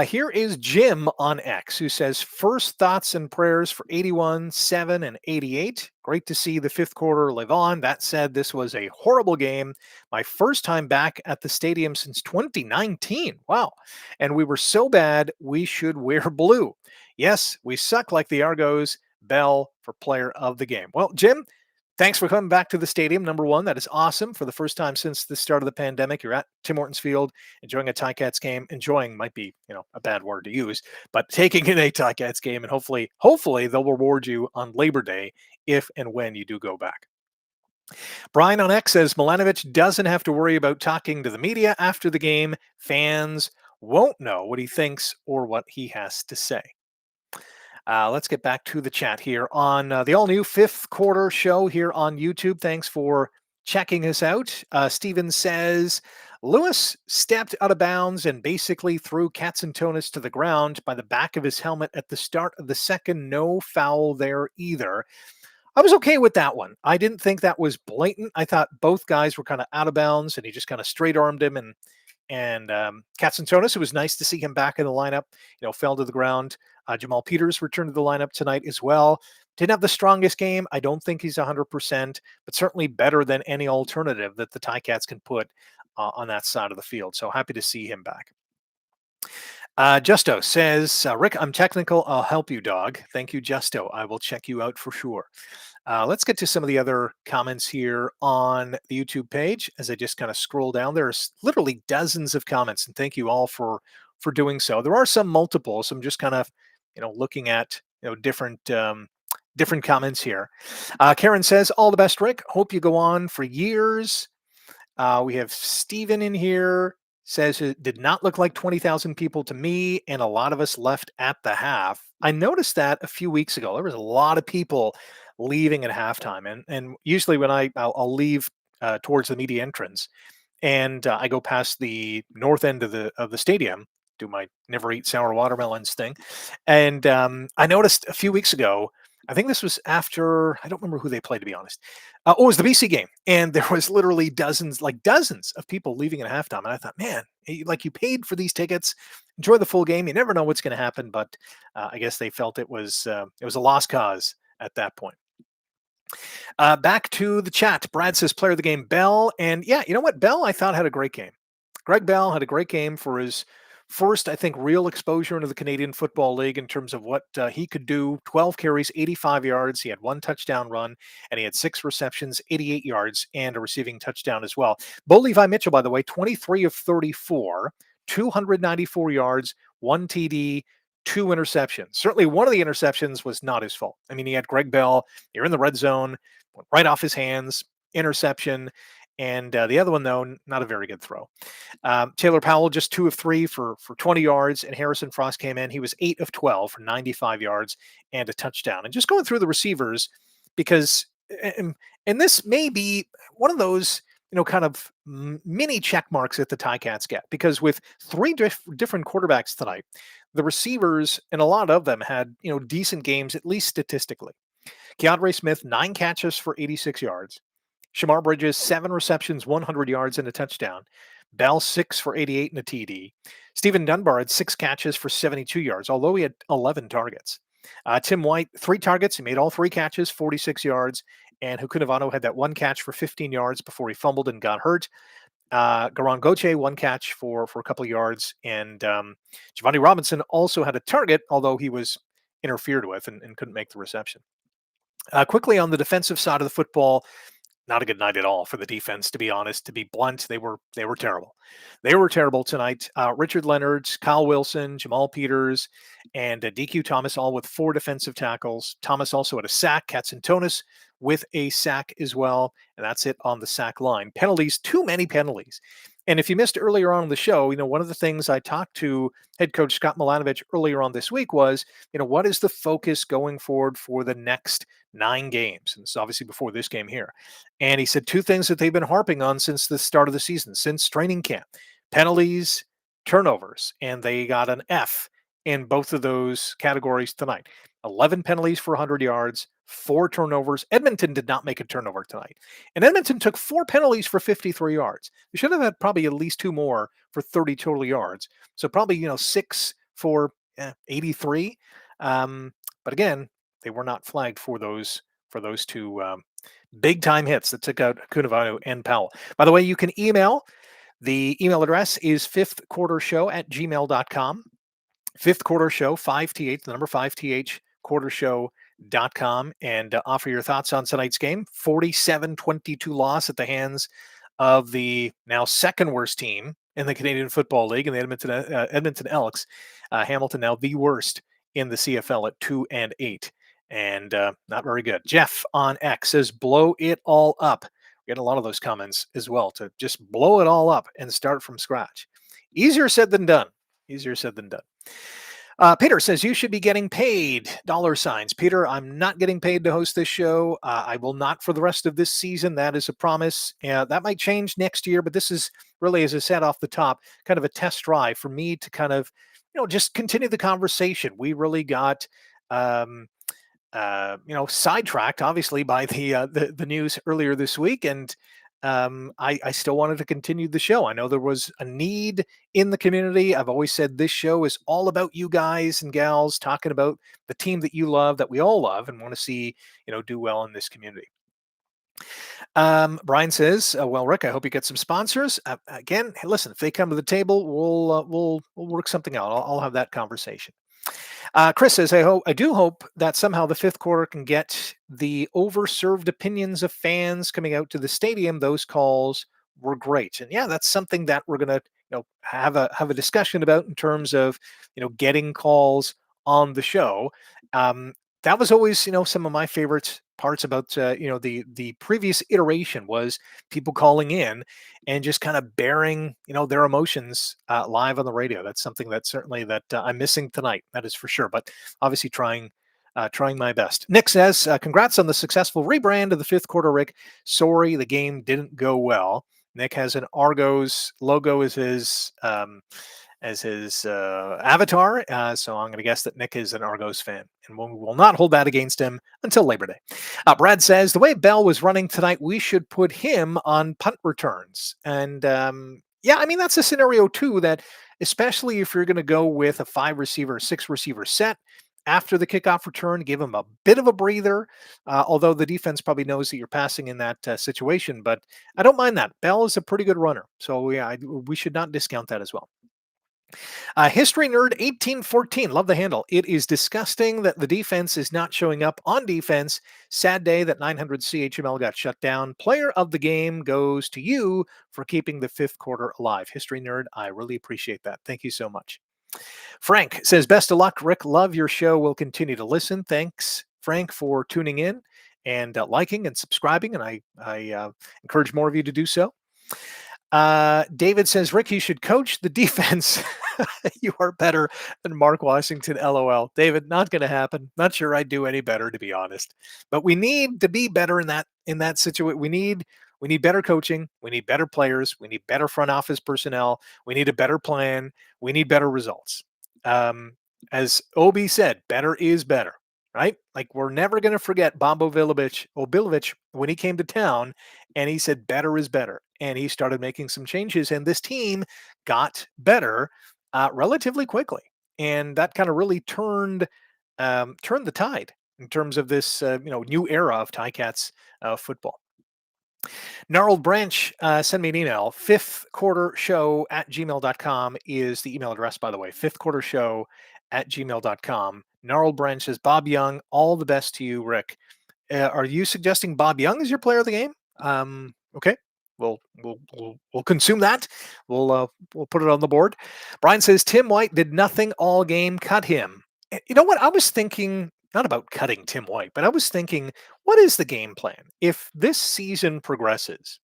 Here is Jim on X, who says, first thoughts and prayers for 81, 7, and 88. Great to see the fifth quarter live on. That said, this was a horrible game. My first time back at the stadium since 2019. Wow. And we were so bad, we should wear blue. Yes, we suck like the Argos. Bell for player of the game. Well, Jim, thanks for coming back to the stadium. Number one, that is awesome. For the first time since the start of the pandemic, you're at Tim Hortons Field, enjoying a Ticats game. Enjoying might be, a bad word to use, but taking in a Ticats game, and hopefully they'll reward you on Labor Day if and when you do go back. Brian on X says Milanovic doesn't have to worry about talking to the media after the game. Fans won't know what he thinks or what he has to say. Let's get back to the chat here on the all-new fifth quarter show here on YouTube. Thanks for checking us out. Steven says, Lewis stepped out of bounds and basically threw Katsantonis to the ground by the back of his helmet at the start of the second. No foul there either. I was okay with that one. I didn't think that was blatant. I thought both guys were kind of out of bounds, and he just kind of straight-armed him. And Katsantonis, it was nice to see him back in the lineup, fell to the ground. Jamal Peters returned to the lineup tonight as well. Didn't have the strongest game. I don't think he's 100%, but certainly better than any alternative that the Ticats can put on that side of the field. So happy to see him back. Justo says, Rick, I'm technical. I'll help you, dog. Thank you, Justo. I will check you out for sure. Let's get to some of the other comments here on the YouTube page. As I just kind of scroll down, there's literally dozens of comments, and thank you all for doing so. There are some multiples. I'm just kind of, looking at different comments here. Karen says, all the best, Rick. Hope you go on for years. We have Steven in here. Says it did not look like 20,000 people to me, and a lot of us left at the half. I noticed that a few weeks ago. There was a lot of people leaving at halftime, and usually when I'll leave towards the media entrance, and I go past the north end of the stadium, do my never eat sour watermelons thing, and I noticed a few weeks ago. I think this was after, I don't remember who they played, to be honest. It was the BC game. And there was literally dozens of people leaving at halftime. And I thought, man, you paid for these tickets, enjoy the full game. You never know what's going to happen. But I guess they felt it was a lost cause at that point. Back to the chat. Brad says player of the game, Bell. And yeah, you know what? Bell, I thought, had a great game. Greg Bell had a great game for his first, I think, real exposure into the Canadian Football League in terms of what he could do. 12 carries, 85 yards. He had 1 touchdown run, and he had 6 receptions, 88 yards, and a receiving touchdown as well. Bo Levi Mitchell, by the way, 23 of 34, 294 yards, 1 TD, 2 interceptions. Certainly one of the interceptions was not his fault. I mean, he had Greg Bell. You're in the red zone, went right off his hands, interception. And the other one, though, not a very good throw. Taylor Powell, just 2 of 3 for 20 yards, and Harrison Frost came in. He was 8 of 12 for 95 yards and a touchdown. And just going through the receivers, because, and this may be one of those, kind of mini check marks that the Ticats get, because with 3 different quarterbacks tonight, the receivers, and a lot of them had, decent games, at least statistically. Keandre Smith, 9 catches for 86 yards. Shamar Bridges, 7 receptions, 100 yards, and a touchdown. Bell, 6 for 88 and a TD. Stephen Dunbar had 6 catches for 72 yards, although he had 11 targets. Tim White, 3 targets. He made all 3 catches, 46 yards. And Hukunavano had that 1 catch for 15 yards before he fumbled and got hurt. Garon Goche, one catch for a couple of yards, and Giovanni Robinson also had a target, although he was interfered with and couldn't make the reception. Quickly on the defensive side of the football, not a good night at all for the defense, to be honest. To be blunt, they were terrible. They were terrible tonight. Richard Leonard, Kyle Wilson, Jamal Peters, and DQ Thomas, all with 4 defensive tackles. Thomas also had a sack. Katsantonis with a sack as well, and that's it on the sack line. Penalties, too many penalties. And if you missed earlier on in the show, one of the things I talked to head coach Scott Milanovic earlier on this week was, what is the focus going forward for the next 9 games? And it's obviously before this game here. And he said 2 things that they've been harping on since the start of the season, since training camp: penalties, turnovers. And they got an F in both of those categories tonight. 11 penalties for 100 yards, 4 turnovers. Edmonton did not make a turnover tonight. And Edmonton took 4 penalties for 53 yards. They should have had probably at least 2 more for 30 total yards. So probably, 6 for 83. But again, they were not flagged for those 2 big time hits that took out Kunavainu and Powell. By the way, you can email. The email address is fifthquartershow@gmail.com. Fifth Quarter Show, 5th, the number 5th, quartershow.com, and offer your thoughts on tonight's game. 47-22 loss at the hands of the now second worst team in the Canadian Football League, in the Edmonton Elks. Hamilton now the worst in the CFL at 2-8. And not very good. Jeff on X says, blow it all up. We get a lot of those comments as well, to just blow it all up and start from scratch. Easier said than done. Easier said than done. Peter says, you should be getting paid. $. Peter, I'm not getting paid to host this show. I will not for the rest of this season. That is a promise. That might change next year, but this is really, as I said off the top, kind of a test drive for me to kind of, just continue the conversation. We really got sidetracked, obviously, by the news earlier this week, and I still wanted to continue the show. I know there was a need in the community. I've always said this show is all about you guys and gals talking about the team that you love, that we all love, and want to see do well in this community. Brian says, well, Rick, I hope you get some sponsors. Again, hey, listen, if they come to the table, we'll work something out. I'll have that conversation. Chris says, I do hope that somehow the fifth quarter can get the overserved opinions of fans coming out to the stadium. Those calls were great. And yeah, that's something that we're going to, have a discussion about in terms of, getting calls on the show. That was always, some of my favorite parts about, the previous iteration was people calling in and just kind of bearing, their emotions live on the radio. That's something that certainly that I'm missing tonight. That is for sure. But obviously trying my best. Nick says, congrats on the successful rebrand of the fifth quarter, Rick. Sorry, the game didn't go well. Nick has an Argos logo as his avatar. So I'm going to guess that Nick is an Argos fan, and we will not hold that against him until Labor Day. Brad says, the way Bell was running tonight, we should put him on punt returns. And that's a scenario too, that especially if you're going to go with a 5-receiver, 6-receiver set after the kickoff return, give him a bit of a breather, although the defense probably knows that you're passing in that situation. But I don't mind that. Bell is a pretty good runner. So yeah, we should not discount that as well. History Nerd 1814, love the handle. It is disgusting that the defense is not showing up on defense. Sad day that 900 CHML got shut down. Player of the game goes to you for keeping the fifth quarter alive. History Nerd, I really appreciate that. Thank you so much. Frank says, best of luck, Rick. Love your show. We'll continue to listen. Thanks, Frank, for tuning in and liking and subscribing. And I encourage more of you to do so. David says, Rick, you should coach the defense. You are better than Mark Washington. LOL. David, not going to happen. Not sure I'd do any better, to be honest. But we need to be better in that situation. We need better coaching. We need better players. We need better front office personnel. We need a better plan. We need better results. As Obi said, better is better, right? Like, we're never going to forget Bob Obilovich when he came to town and he said, better is better. And he started making some changes, and this team got better relatively quickly. And that kind of really turned the tide in terms of this, new era of Ticats football. Gnarled Branch, send me an email. fifthquartershow@gmail.com is the email address, by the way. fifthquartershow@gmail.com. Gnarled Branch says, Bob Young, all the best to you, Rick. Are you suggesting Bob Young is your player of the game? Okay, we'll consume that. We'll put it on the board. Brian says Tim White did nothing all game. Cut him. You know what? I was thinking not about cutting Tim White, but I was thinking, what is the game plan if this season progresses?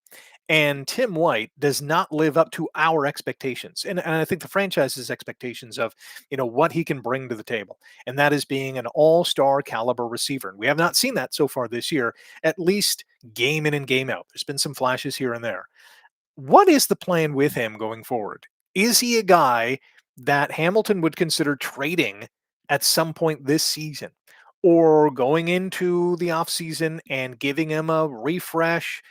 And Tim White does not live up to our expectations, and I think the franchise's expectations of what he can bring to the table, and that is being an all-star caliber receiver. And we have not seen that so far this year, at least game in and game out. There's been some flashes here and there. What is the plan with him going forward? Is he a guy that Hamilton would consider trading at some point this season, or going into the offseason and giving him a refresh,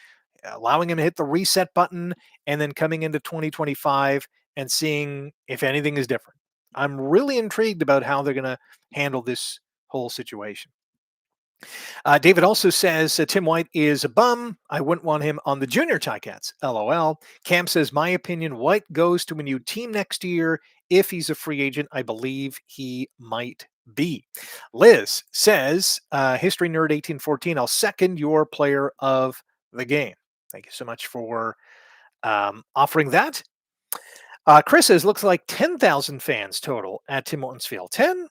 allowing him to hit the reset button, and then coming into 2025 and seeing if anything is different? I'm really intrigued about how they're going to handle this whole situation. David also says Tim White is a bum. I wouldn't want him on the junior Ticats. LOL. Cam says, my opinion, White goes to a new team next year. If he's a free agent, I believe he might be. Liz says, History Nerd 1814, I'll second your player of the game. Thank you so much for offering that. Chris says, looks like 10,000 fans total at Tim Hortons Field. 10?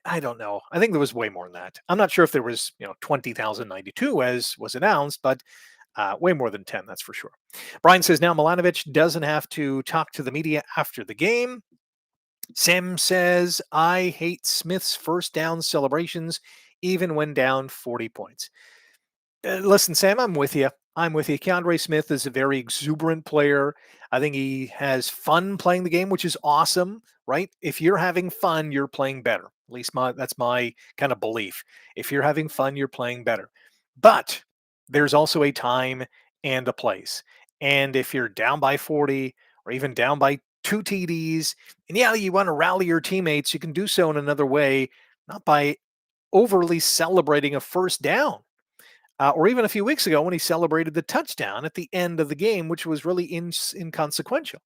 I don't know. I think there was way more than that. I'm not sure if there was 20,092 as was announced, but way more than 10, that's for sure. Brian says, now Milanovic doesn't have to talk to the media after the game. Sam says, I hate Smith's first down celebrations, even when down 40 points. Listen, Sam, I'm with you. Keandre Smith is a very exuberant player. I think he has fun playing the game, which is awesome, right? If you're having fun, you're playing better. At least that's my kind of belief. If you're having fun, you're playing better. But there's also a time and a place. And if you're down by 40 or even down by 2 TDs, and you want to rally your teammates, you can do so in another way, not by overly celebrating a first down. Or even a few weeks ago when he celebrated the touchdown at the end of the game, which was really inconsequential.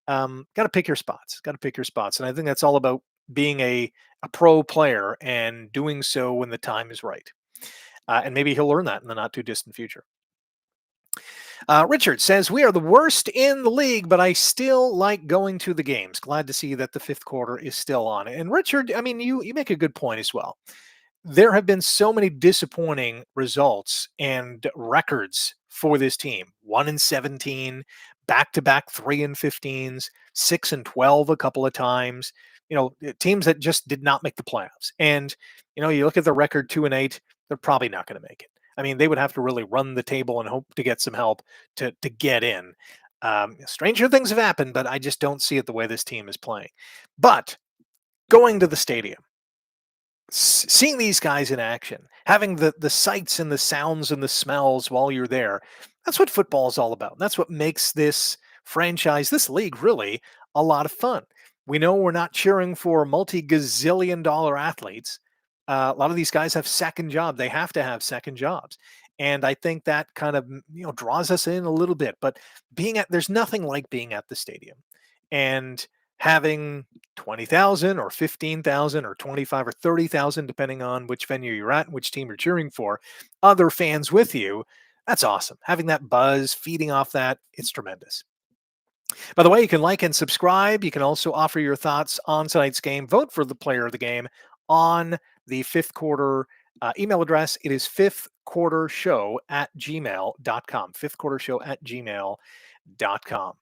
Got to pick your spots. And I think that's all about being a pro player and doing so when the time is right. And maybe he'll learn that in the not too distant future. Richard says, we are the worst in the league, but I still like going to the games. Glad to see that the fifth quarter is still on. And Richard, I mean, you make a good point as well. There have been so many disappointing results and records for this team. 1-17, back-to-back 3-15s, 6-12 a couple of times. Teams that just did not make the playoffs. And you look at the record 2-8, they're probably not going to make it. I mean, they would have to really run the table and hope to get some help to get in. Stranger things have happened, but I just don't see it the way this team is playing. But going to the stadium, seeing these guys in action, having the sights and the sounds and the smells while you're there, that's what football is all about. That's what makes this franchise, this league, really a lot of fun. We know we're not cheering for multi-gazillion dollar athletes. A lot of these guys have second jobs. They have to have second jobs. And I think that kind of draws us in a little bit. But there's nothing like being at the stadium and having 20,000 or 15,000 or 25 or 30,000, depending on which venue you're at and which team you're cheering for, other fans with you. That's awesome. Having that buzz, feeding off that, it's tremendous. By the way, you can like and subscribe. You can also offer your thoughts on tonight's game. Vote for the player of the game on the fifth quarter email address. It is fifthquartershow@gmail.com. Fifthquartershow@gmail.com.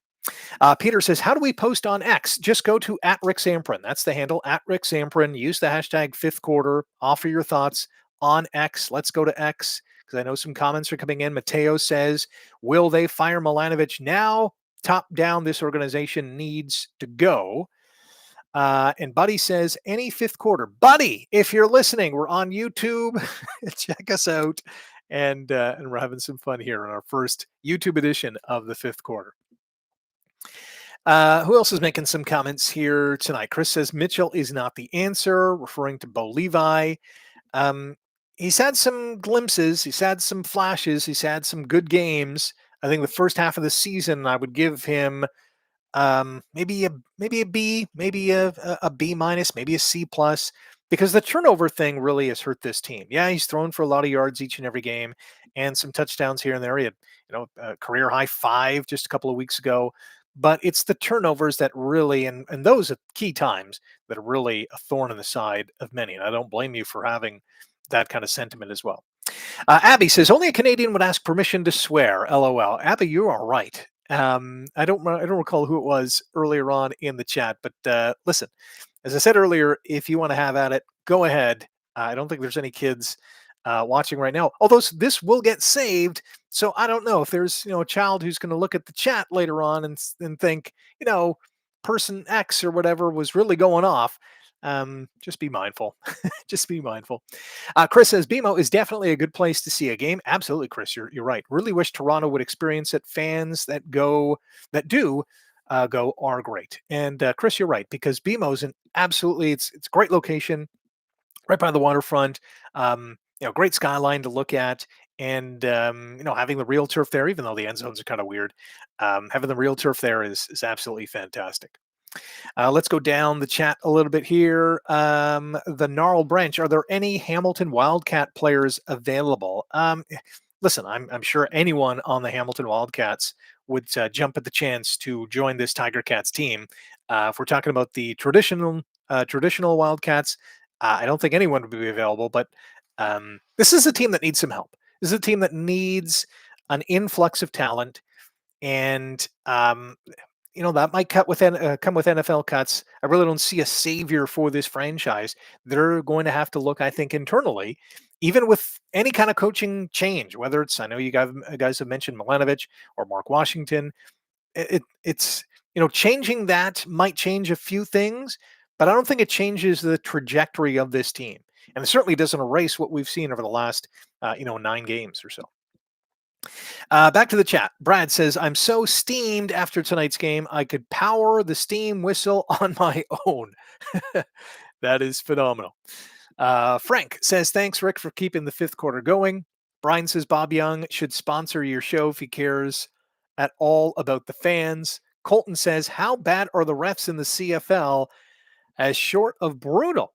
Peter says, how do we post on X? Just go to @RickSamprin. That's the handle, @RickSamprin. Use the hashtag fifth quarter. Offer your thoughts on X. Let's go to X because I know some comments are coming in. Mateo says, will they fire Milanovic now? Top down, this organization needs to go. And Buddy says, any fifth quarter. Buddy, if you're listening, we're on YouTube. Check us out. And we're having some fun here in our first YouTube edition of the fifth quarter. Who else is making some comments here tonight? Chris says Mitchell is not the answer, referring to Bo Levi. he's had some glimpses, he's had some flashes, he's had some good games. I think the first half of the season, I would give him maybe a B, maybe a B minus, maybe a C plus, because the turnover thing really has hurt this team. Yeah, he's thrown for a lot of yards each and every game, and some touchdowns here and there. He had a career high 5 just a couple of weeks ago. But it's the turnovers that really, and those at key times, that are really a thorn in the side of many. And I don't blame you for having that kind of sentiment as well. Abby says only a Canadian would ask permission to swear. LOL. Abby, you are right. I don't recall who it was earlier on in the chat, but listen, as I said earlier, if you want to have at it, go ahead. I don't think there's any kids watching right now. Although this will get saved, so I don't know if there's a child who's going to look at the chat later on and think person X or whatever was really going off. Just be mindful. Just be mindful. Chris says BMO is definitely a good place to see a game. Absolutely, Chris. You're right. Really wish Toronto would experience it. Fans that do go are great. And Chris, you're right, because BMO is it's a great location, right by the waterfront. Great skyline to look at. And having the real turf there, even though the end zones are kind of weird, having the real turf there is absolutely fantastic. Let's go down the chat a little bit here. The Gnarl Branch, are there any Hamilton Wildcat players available? Listen, I'm sure anyone on the Hamilton Wildcats would jump at the chance to join this Tiger Cats team. If we're talking about the traditional Wildcats, I don't think anyone would be available, but this is a team that needs some help. This is a team that needs an influx of talent, and that might come with NFL cuts. I really don't see a savior for this franchise. They're going to have to look, I think, internally, even with any kind of coaching change, whether it's, I know you guys have mentioned Milanovic or Mark Washington. It's changing that might change a few things, but I don't think it changes the trajectory of this team. And it certainly doesn't erase what we've seen over the last, 9 games or so. Back to the chat. Brad says, I'm so steamed after tonight's game, I could power the steam whistle on my own. That is phenomenal. Frank says, thanks, Rick, for keeping the 5th quarter going. Brian says, Bob Young should sponsor your show if he cares at all about the fans. Colton says, how bad are the refs in the CFL? As short of brutal.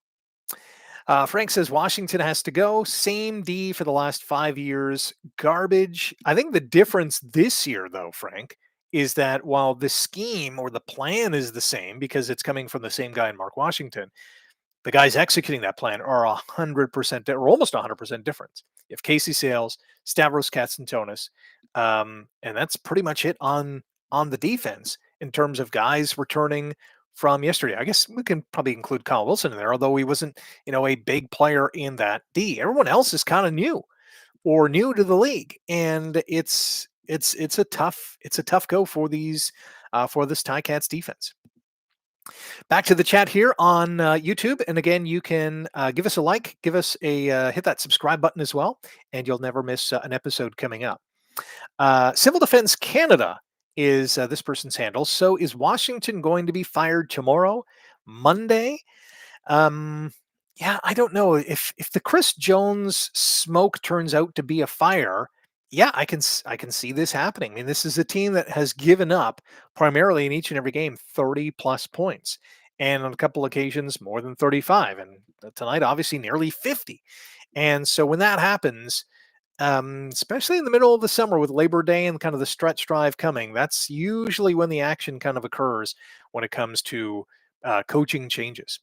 Frank says Washington has to go. Same D for the last 5 years. Garbage. I think the difference this year, though, Frank, is that while the scheme or the plan is the same because it's coming from the same guy in Mark Washington, the guys executing that plan are 100% or almost 100% different. You have Casey Sales, Stavros Katsantonis, and that's pretty much it on the defense in terms of guys returning from yesterday. I guess we can probably include Kyle Wilson in there, although he wasn't, a big player in that D. Everyone else is kind of new or new to the league, and it's a tough go for these for this Ticats defense. Back to the chat here on YouTube, and again, you can give us a like, give us a hit that subscribe button as well, and you'll never miss an episode coming up. Civil Defense Canada is this person's handle. So is Washington going to be fired tomorrow, Monday? Yeah, I don't know if the Chris Jones smoke turns out to be a fire. Yeah, I can see this happening. I mean, this is a team that has given up primarily in each and every game 30 plus points, and on a couple occasions more than 35, and tonight obviously nearly 50. And so when that happens, especially in the middle of the summer with Labor Day and kind of the stretch drive coming, that's usually when the action kind of occurs when it comes to coaching changes.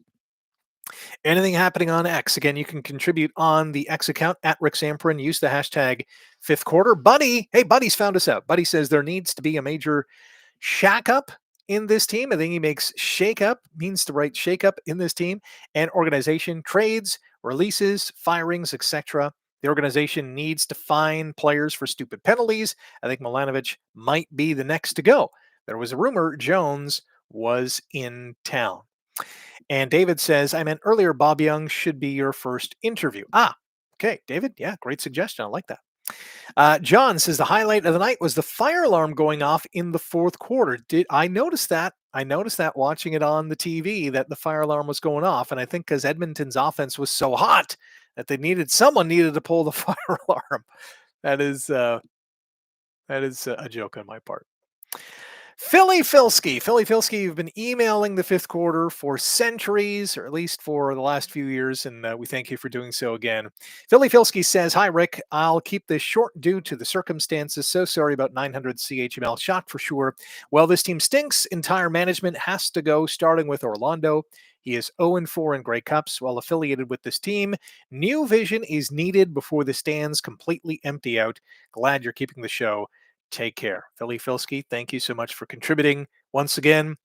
Anything happening on X? Again, you can contribute on the X account at Rick Samperin. Use the hashtag 5th quarter. Buddy, hey, Buddy's found us out. Buddy says there needs to be a major shakeup in this team. I think he makes shakeup, means to write shakeup in this team, and organization, trades, releases, firings, etc. The organization needs to fine players for stupid penalties. I think Milanovic might be the next to go. There was a rumor Jones was in town. And David says, I meant earlier, Bob Young should be your first interview. Okay, David. Yeah, great suggestion. I like that. John says the highlight of the night was the fire alarm going off in the 4th quarter. Did I notice that? I noticed that watching it on the TV that the fire alarm was going off. And I think because Edmonton's offense was so hot, that someone needed to pull the fire alarm. That is a joke on my part. Philly Filski, you've been emailing the fifth quarter for centuries, or at least for the last few years, and we thank you for doing so again. Philly Filski says, "Hi, Rick. I'll keep this short due to the circumstances. So sorry about 900 CHML. Shot for sure. Well, this team stinks. Entire management has to go, starting with Orlando. He is 0-4 in Grey Cups while affiliated with this team. New vision is needed before the stands completely empty out. Glad you're keeping the show. Take care." Philly Filski, thank you so much for contributing once again.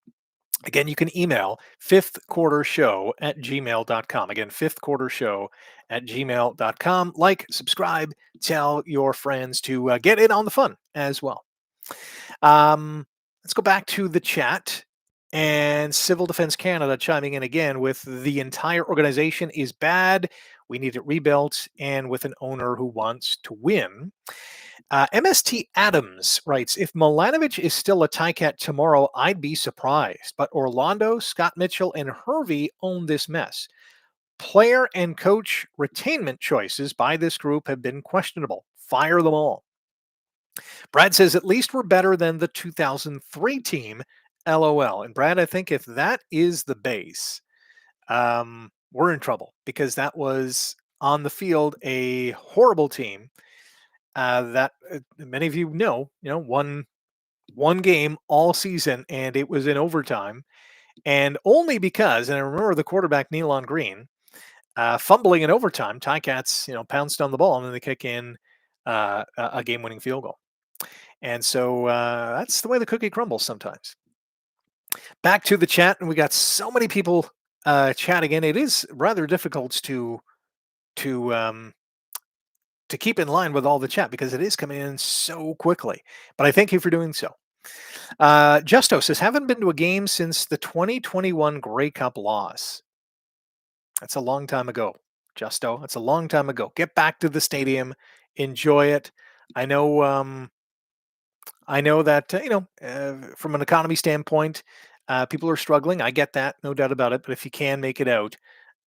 Again, you can email fifthquartershow@gmail.com. Again, fifthquartershow@gmail.com. Like, subscribe, tell your friends to get in on the fun as well. Let's go back to the chat. And Civil Defense Canada chiming in again with the entire organization is bad. We need it rebuilt and with an owner who wants to win. MST Adams writes, "If Milanovic is still a Ticat tomorrow, I'd be surprised. But Orlando, Scott Mitchell, and Hervey own this mess. Player and coach retainment choices by this group have been questionable. Fire them all." Brad says, "At least we're better than the 2003 team. LOL." And Brad, I think if that is the base, we're in trouble because that was on the field a horrible team that many of won one game all season, and it was in overtime, and only because, and I remember the quarterback Nealon Green fumbling in overtime. Ticats, pounced on the ball, and then they kick in a game-winning field goal, and so that's the way the cookie crumbles sometimes. Back to the chat, and we got so many people chatting in. It is rather difficult to keep in line with all the chat because it is coming in so quickly. But I thank you for doing so. Justo says, "Haven't been to a game since the 2021 Grey Cup loss." That's a long time ago, Justo. That's a long time ago. Get back to the stadium, enjoy it. I know. I know that from an economy standpoint, people are struggling. I get that, no doubt about it. But if you can make it out,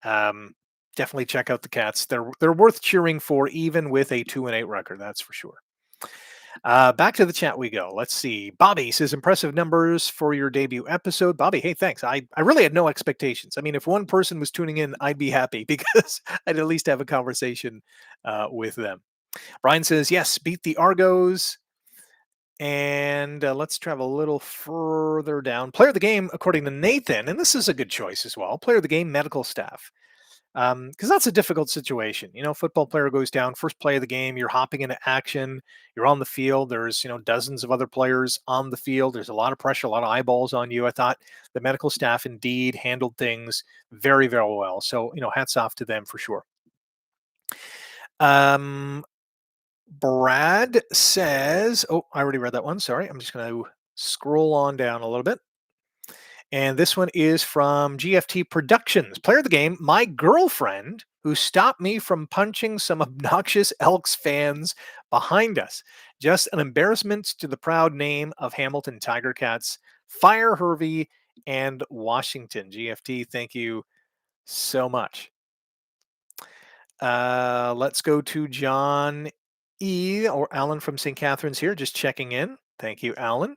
um, definitely check out the Cats. They're worth cheering for, even with a 2-8 record. That's for sure. Back to the chat we go. Let's see. Bobby says, "Impressive numbers for your debut episode." Bobby, hey, thanks. I really had no expectations. I mean, if one person was tuning in, I'd be happy because I'd at least have a conversation with them. Brian says, "Yes, beat the Argos." And let's travel a little further down. Player of the game, according to Nathan, and this is a good choice as well. Player of the game, medical staff. Because that's a difficult situation. Football player goes down, first play of the game, you're hopping into action, you're on the field. There's, dozens of other players on the field. There's a lot of pressure, a lot of eyeballs on you. I thought the medical staff indeed handled things very, very well. So, hats off to them for sure. Brad says, oh, I already read that one. Sorry. I'm just going to scroll on down a little bit. And this one is from GFT Productions. Player of the game, my girlfriend, who stopped me from punching some obnoxious Elks fans behind us. Just an embarrassment to the proud name of Hamilton Tiger Cats. Fire Hervey and Washington. GFT, thank you so much. Let's go to John E. or Alan from St. Catharines here, just checking in. Thank you, Alan.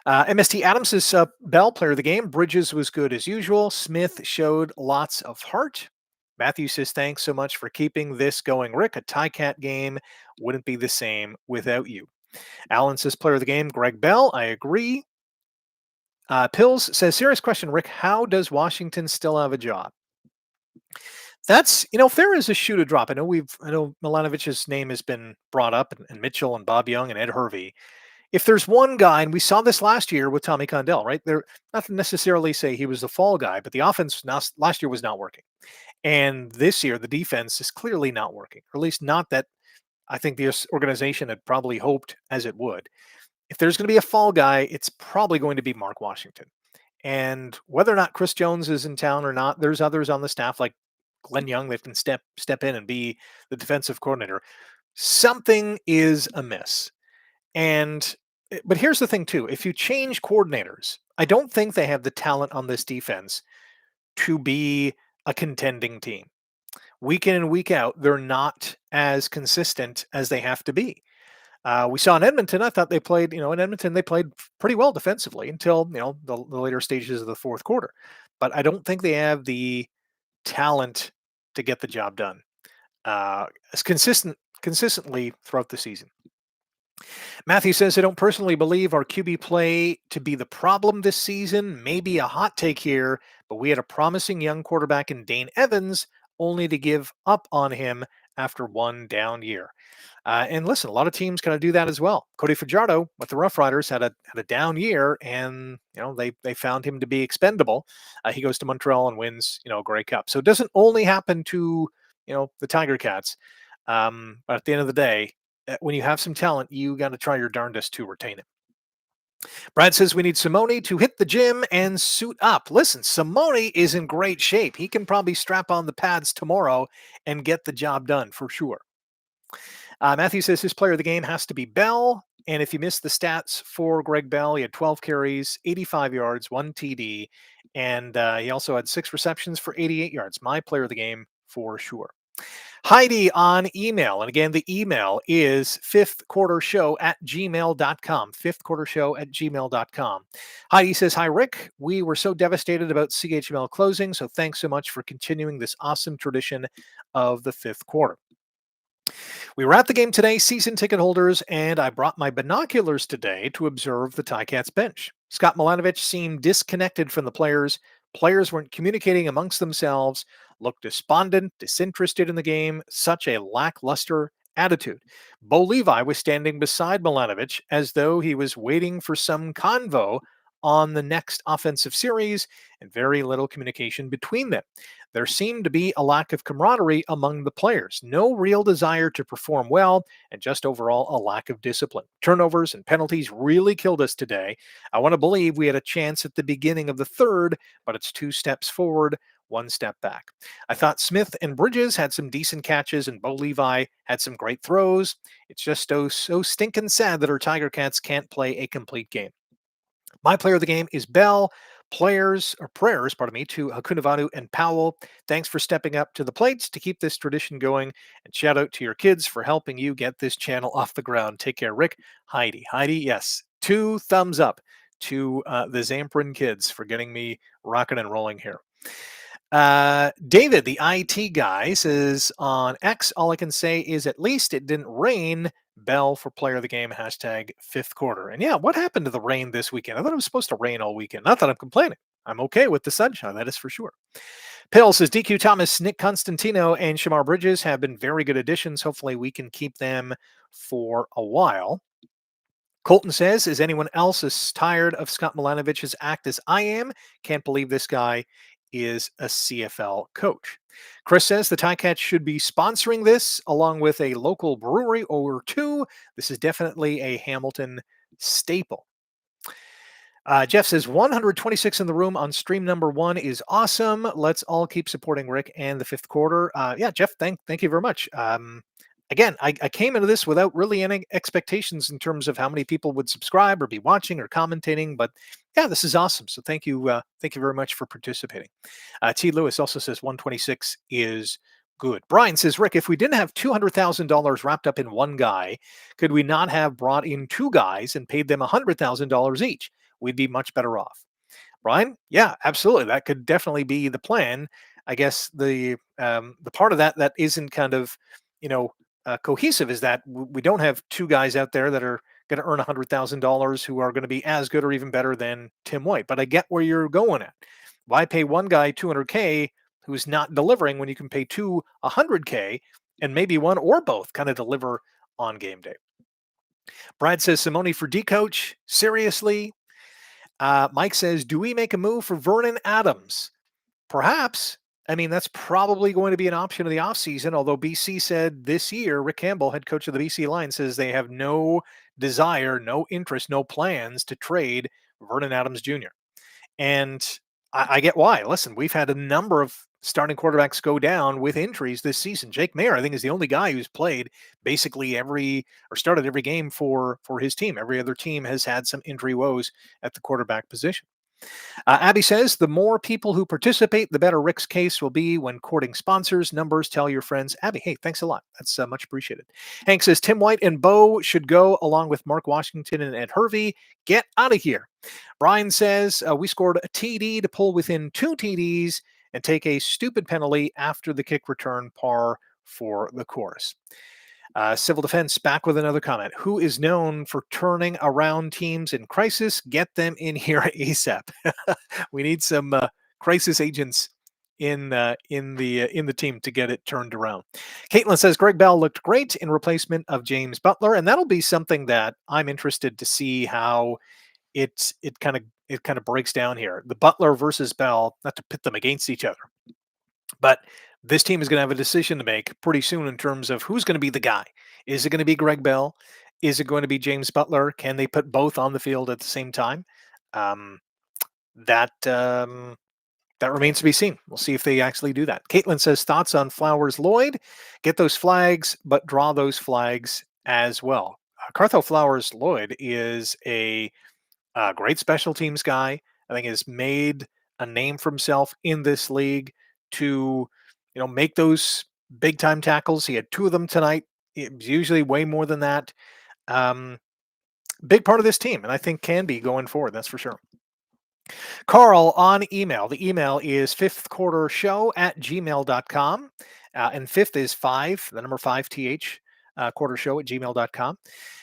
MST Adams is Bell, player of the game. Bridges was good as usual. Smith showed lots of heart. Matthew says, "Thanks so much for keeping this going, Rick. A Ticat game wouldn't be the same without you." Alan says, "Player of the game, Greg Bell." I agree. Pills says, "Serious question, Rick. How does Washington still have a job?" That's, if there is a shoe to drop, I know Milanovic's name has been brought up, and Mitchell and Bob Young and Ed Hervey. If there's one guy, and we saw this last year with Tommy Condell, right? They're not to necessarily say he was the fall guy, but the offense last year was not working. And this year, the defense is clearly not working, or at least not that I think this organization had probably hoped as it would. If there's going to be a fall guy, it's probably going to be Mark Washington. And whether or not Chris Jones is in town or not, there's others on the staff like Glenn Young that can step in and be the defensive coordinator. Something is amiss. But here's the thing too. If you change coordinators, I don't think they have the talent on this defense to be a contending team. week in and week out, they're not as consistent as they have to be. We saw in Edmonton, I thought they played, in Edmonton, they played pretty well defensively until, the later stages of the fourth quarter. But I don't think they have the talent to get the job done as consistently throughout the season. Matthew says, I don't personally believe our QB play to be the problem this season. Maybe a hot take here, but we had a promising young quarterback in Dane Evans, only to give up on him after one down year. And listen, a lot of teams kind of do that as well. Cody Fajardo with the Rough Riders had a down year, and they found him to be expendable. He goes to Montreal and wins a Grey Cup. So it doesn't only happen to the Tiger Cats. But at the end of the day, when you have some talent, you got to try your darndest to retain it. Brad says we need Simone to hit the gym and suit up. Listen, Simone is in great shape. He can probably strap on the pads tomorrow and get the job done for sure. Matthew says his player of the game has to be Bell. And if you missed the stats for Greg Bell, he had 12 carries, 85 yards, 1 TD, and he also had 6 receptions for 88 yards. My player of the game for sure. Heidi on email. And again, the email is fifthquartershow@gmail.com. Fifthquartershow@gmail.com. Heidi says, hi, Rick. We were so devastated about CHML closing, so thanks so much for continuing this awesome tradition of the fifth quarter. We were at the game today, season ticket holders, and I brought my binoculars today to observe the Ticats bench. Scott Milanovic seemed disconnected from the players. Players weren't communicating amongst themselves, looked despondent, disinterested in the game, such a lackluster attitude. Bo Levi was standing beside Milanovic as though he was waiting for some convo on the next offensive series, and very little communication between them. There seemed to be a lack of camaraderie among the players, no real desire to perform well, and just overall a lack of discipline. Turnovers and penalties really killed us today. I want to believe we had a chance at the beginning of the third, but it's 2 steps forward, 1 step back. I thought Smith and Bridges had some decent catches, and Bo Levi had some great throws. It's just so stinking sad that our Tiger Cats can't play a complete game. My player of the game is Bell. Prayers, to Hakunavanu and Powell. Thanks for stepping up to the plates to keep this tradition going. And shout out to your kids for helping you get this channel off the ground. Take care, Rick. Heidi, yes. 2 thumbs up to the Zamprin kids for getting me rocking and rolling here. David, the IT guy, says on X, all I can say is at least it didn't rain. Bell for player of the game, #fifth quarter. And yeah, what happened to the rain this weekend? I thought it was supposed to rain all weekend. Not that I'm complaining. I'm okay with the sunshine, that is for sure. Pill says DQ Thomas, Nick Constantino, and Shamar Bridges have been very good additions. Hopefully we can keep them for a while. Colton says, is anyone else as tired of Scott Milanovic's act as I am? Can't believe this guy is a CFL coach. Chris says the Ticats should be sponsoring this along with a local brewery or 2. This is definitely a Hamilton staple. Jeff says 126 in the room on stream number 1 is awesome. Let's all keep supporting Rick and the fifth quarter. Yeah, Jeff, thank you very much. Again, I came into this without really any expectations in terms of how many people would subscribe or be watching or commentating, but yeah, this is awesome. So thank you very much for participating. T. Lewis also says 126 is good. Brian says, Rick, if we didn't have $200,000 wrapped up in one guy, could we not have brought in 2 guys and paid them $100,000 each? We'd be much better off. Brian, yeah, absolutely. That could definitely be the plan. I guess the part of that isn't kind of, cohesive is that we don't have 2 guys out there that are going to earn $100,000 who are going to be as good or even better than Tim White. But I get where you're going at. Why pay one guy $200K who's not delivering when you can pay 2 $100K and maybe one or both kind of deliver on game day? Brad says Simone for D coach. Seriously? Mike says, do we make a move for Vernon Adams? Perhaps. I mean, that's probably going to be an option in the offseason, although BC said this year, Rick Campbell, head coach of the BC Lions, says they have no desire, no interest, no plans to trade Vernon Adams Jr. And I get why. Listen, we've had a number of starting quarterbacks go down with injuries this season. Jake Mayer, I think, is the only guy who's played basically started every game for his team. Every other team has had some injury woes at the quarterback position. Abby says, the more people who participate, the better Rick's case will be when courting sponsors. Numbers, tell your friends. Abby, hey, thanks a lot. That's much appreciated. Hank says, Tim White and Bo should go along with Mark Washington and Ed Hervey. Get out of here. Brian says, we scored a TD to pull within 2 TDs and take a stupid penalty after the kick return, par for the course. Civil Defense back with another comment. Who is known for turning around teams in crisis? Get them in here ASAP. We need some crisis agents in the team to get it turned around. Caitlin says Greg Bell looked great in replacement of James Butler, and that'll be something that I'm interested to see how it kind of breaks down here. The Butler versus Bell, not to pit them against each other, but this team is going to have a decision to make pretty soon in terms of who's going to be the guy. Is it going to be Greg Bell? Is it going to be James Butler? Can they put both on the field at the same time? Um, that remains to be seen. We'll see if they actually do that. Caitlin says thoughts on Flowers Lloyd. Get those flags, but draw those flags as well. Cartho Flowers Lloyd is a great special teams guy. I think has made a name for himself in this league to, make those big time tackles. He had 2 of them tonight. It was usually way more than that. Big part of this team, and I think can be going forward. That's for sure. Carl on email. The email is fifthquartershow@gmail.com. And fifth is 5, the number 5th, quartershow@gmail.com.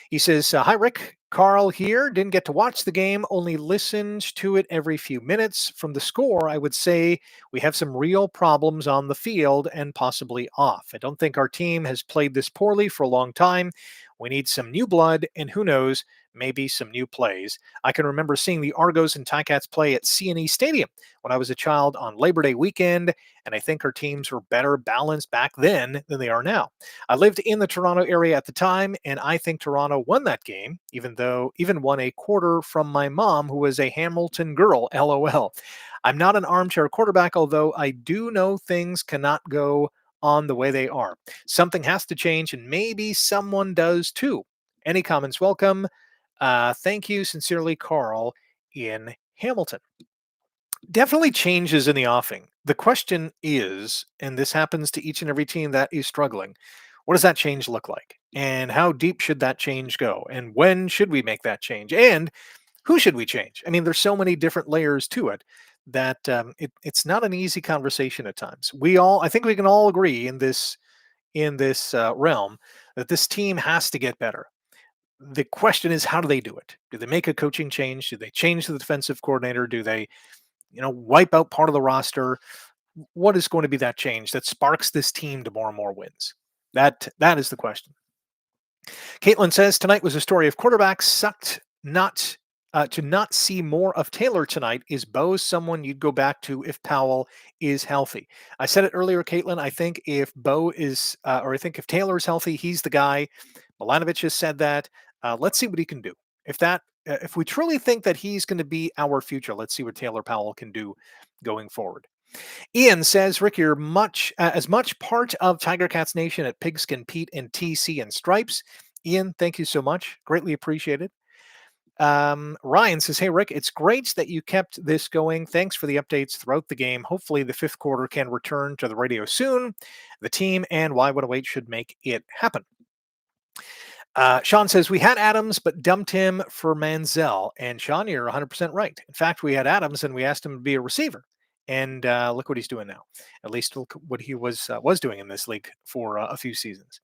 He says, hi, Rick. Carl here. Didn't get to watch the game, only listened to it every few minutes. From the score, I would say we have some real problems on the field and possibly off. I don't think our team has played this poorly for a long time. We need some new blood, and who knows, maybe some new plays. I can remember seeing the Argos and Ticats play at C&E Stadium when I was a child on Labor Day weekend, and I think our teams were better balanced back then than they are now. I lived in the Toronto area at the time, and I think Toronto won that game, even won a quarter from my mom, who was a Hamilton girl, LOL. I'm not an armchair quarterback, although I do know things cannot go on the way they are. Something has to change, and maybe someone does too. Any comments welcome. Thank you sincerely, Carl in Hamilton. Definitely changes in the offing. The question is, and this happens to each and every team that is struggling, what does that change look like? And how deep should that change go? And when should we make that change? And who should we change? I mean, there's so many different layers to it that it's not an easy conversation at times. I think we can all agree in this realm that this team has to get better. The question is, how do they do it? Do they make a coaching change? Do they change the defensive coordinator? Do they, wipe out part of the roster? What is going to be that change that sparks this team to more and more wins? That is the question. Caitlin says tonight was a story of quarterbacks sucked. To not see more of Taylor tonight. Is Bo someone you'd go back to if Powell is healthy? I said it earlier, Caitlin. I think if Bo is, or I think if Taylor is healthy, he's the guy. Milanovic has said that. Let's see what he can do. If we truly think that he's going to be our future, let's see what Taylor Powell can do going forward. Ian says, Rick, you're as much part of Tiger Cats Nation at Pigskin Pete and TC and Stripes. Ian, thank you so much. Greatly appreciated. Ryan says, hey, Rick, it's great that you kept this going. Thanks for the updates throughout the game. Hopefully the 5th quarter can return to the radio soon. The team and Y108 should make it happen. Sean says, we had Adams, but dumped him for Manziel. And Sean, you're 100% right. In fact, we had Adams and we asked him to be a receiver. And look what he's doing now. At least look what he was doing in this league for a few seasons.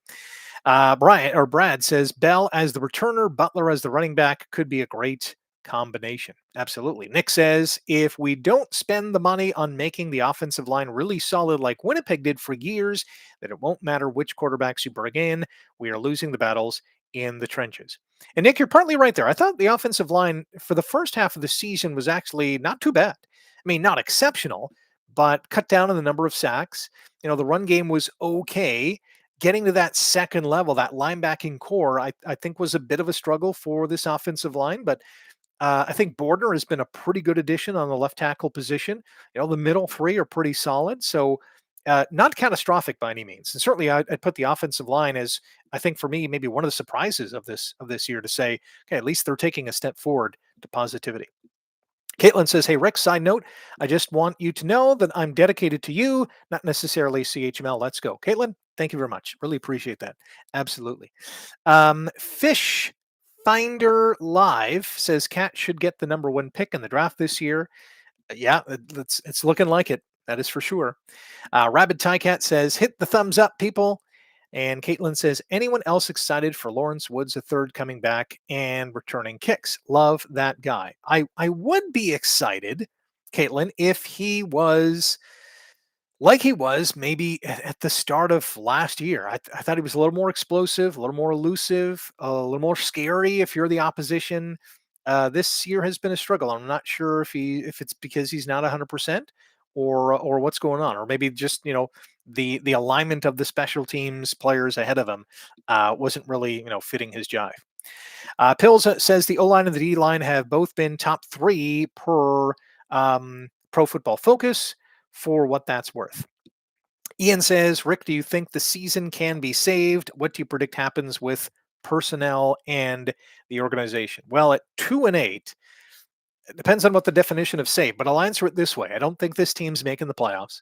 Brad says, Bell as the returner, Butler as the running back could be a great combination. Absolutely. Nick says, if we don't spend the money on making the offensive line really solid like Winnipeg did for years, then it won't matter which quarterbacks you bring in. We are losing the battles in the trenches. And Nick, you're partly right there. I thought the offensive line for the first half of the season was actually not too bad. I mean, not exceptional, but cut down on the number of sacks. The run game was okay. Getting to that second level, that linebacking core, I think was a bit of a struggle for this offensive line, but I think Bordner has been a pretty good addition on the left tackle position. The middle 3 are pretty solid. So not catastrophic by any means. And certainly I'd put the offensive line as, I think for me, maybe one of the surprises of this year to say, okay, at least they're taking a step forward to positivity. Caitlin says, "Hey, Rick, side note, I just want you to know that I'm dedicated to you, not necessarily CHML. Let's go." Caitlin, thank you very much. Really appreciate that. Absolutely. Fish Finder Live says Cat should get the number one pick in the draft this year. Yeah, it's looking like it. That is for sure. Rabid Tycat says, "Hit the thumbs up, people." And Caitlin says, "Anyone else excited for Lawrence Woods III coming back and returning kicks? Love that guy." I would be excited, Caitlin, if he was like he was maybe at the start of last year. I thought he was a little more explosive, a little more elusive, a little more scary if you're the opposition. This year has been a struggle. I'm not sure if it's because he's not 100% or what's going on, or maybe just the alignment of the special teams players ahead of him wasn't really fitting his jive. Pills says the O line and the D line have both been top 3 per Pro Football Focus, for what that's worth. Ian says, "Rick, do you think the season can be saved? What do you predict happens with personnel and the organization?" Well, at 2-8, it depends on what the definition of save, but I'll answer it this way. I don't think this team's making the playoffs,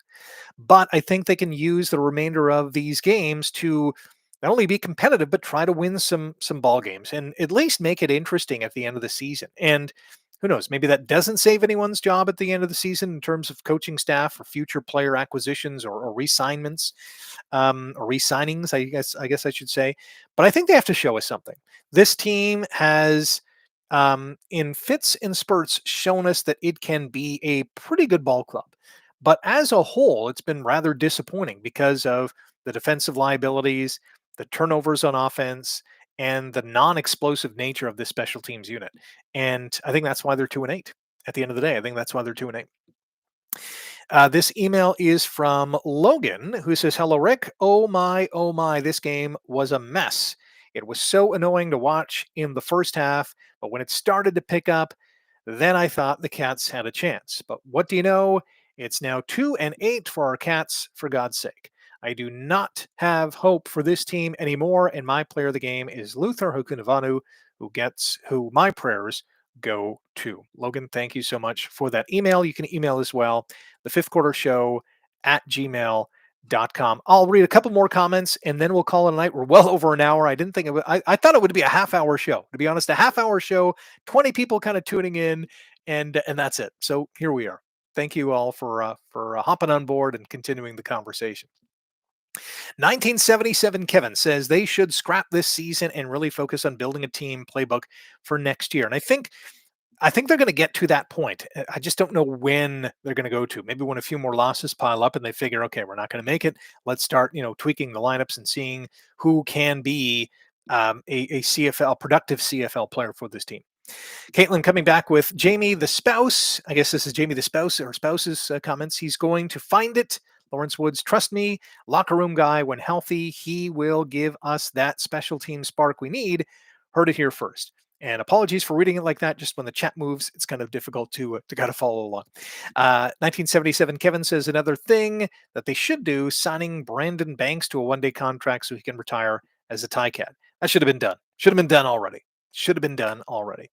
but I think they can use the remainder of these games to not only be competitive, but try to win some ball games and at least make it interesting at the end of the season. And who knows, maybe that doesn't save anyone's job at the end of the season in terms of coaching staff or future player acquisitions or re-signments, or re-signings, I guess I should say. But I think they have to show us something. This team has, in fits and spurts, shown us that it can be a pretty good ball club. But as a whole, it's been rather disappointing because of the defensive liabilities, the turnovers on offense, and the non-explosive nature of this special teams unit. And I think that's why they're 2-8. At the end of the day, I think that's why they're 2-8. This email is from Logan, who says, "Hello, Rick. Oh my, this game was a mess. It was so annoying to watch in the first half, but when it started to pick up, then I thought the Cats had a chance. But what do you know? It's now 2-8 for our Cats, for God's sake. I do not have hope for this team anymore, and my player of the game is Luther Hukunavanu, who my prayers go to." Logan, thank you so much for that email. You can email as well, the fifth quarter show at gmail.com. I'll read a couple more comments and then we'll call it a night. We're well over an hour. I didn't think it would, I thought it would be a half-hour show. To be honest, a half-hour show, 20 people kind of tuning in, and that's it. So here we are. Thank you all for hopping on board and continuing the conversation. 1977 Kevin says they should scrap this season and really focus on building a team playbook for next year. And I think they're going to get to that point. I just don't know when they're going to go to. Maybe when a few more losses pile up and they figure, okay, we're not going to make it. Let's start, tweaking the lineups and seeing who can be a CFL, productive CFL player for this team. Caitlin coming back with Jamie the spouse. I guess this is Jamie the spouse or spouse's comments. He's going to find it. Lawrence Woods, trust me, locker room guy. When healthy, he will give us that special team spark we need. Heard it here first. And apologies for reading it like that. Just when the chat moves, it's kind of difficult to kind of follow along. 1977 Kevin says another thing that they should do: signing Brandon Banks to a one-day contract so he can retire as a Ticat. That should have been done. Should have been done already. Should have been done already.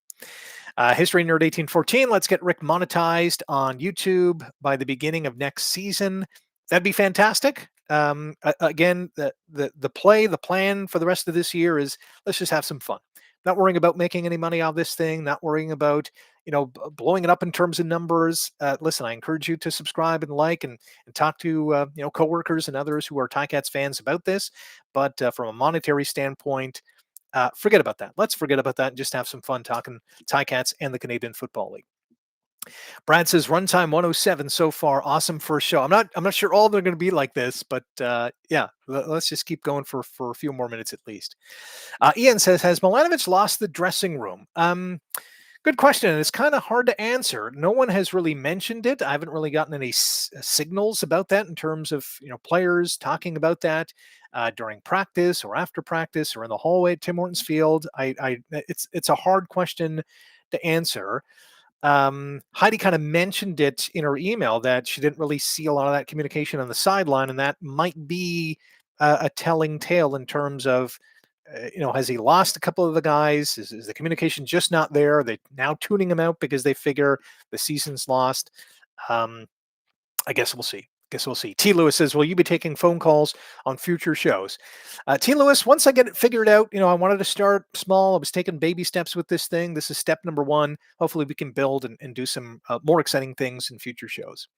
History Nerd 1814. Let's get Rick monetized on YouTube by the beginning of next season. That'd be fantastic. Again, the plan for the rest of this year is let's just have some fun. Not worrying about making any money off this thing. Not worrying about blowing it up in terms of numbers. Listen, I encourage you to subscribe and like and talk to coworkers and others who are Ticats fans about this. But from a monetary standpoint, forget about that. Let's forget about that and just have some fun talking Ticats and the Canadian Football League. Brad says runtime 107 so far. Awesome first show. I'm not sure all they're going to be like this, but yeah, let's just keep going for a few more minutes at least. Ian says, has Milanovic lost the dressing room? Good question. It's kind of hard to answer. No one has really mentioned it. I haven't really gotten any signals about that in terms of players talking about that during practice or after practice or in the hallway at Tim Hortons Field. It's a hard question to answer. Heidi kind of mentioned it in her email that she didn't really see a lot of that communication on the sideline, and that might be a telling tale in terms of Has he lost a couple of the guys? Is the communication just not there? Are they now tuning him out because they figure the season's lost? Um, I guess we'll see. Guess we'll see. T. Lewis says, "Will you be taking phone calls on future shows?" T. Lewis, once I get it figured out, I wanted to start small. I was taking baby steps with this thing. This is step number one. Hopefully, we can build and do some more exciting things in future shows.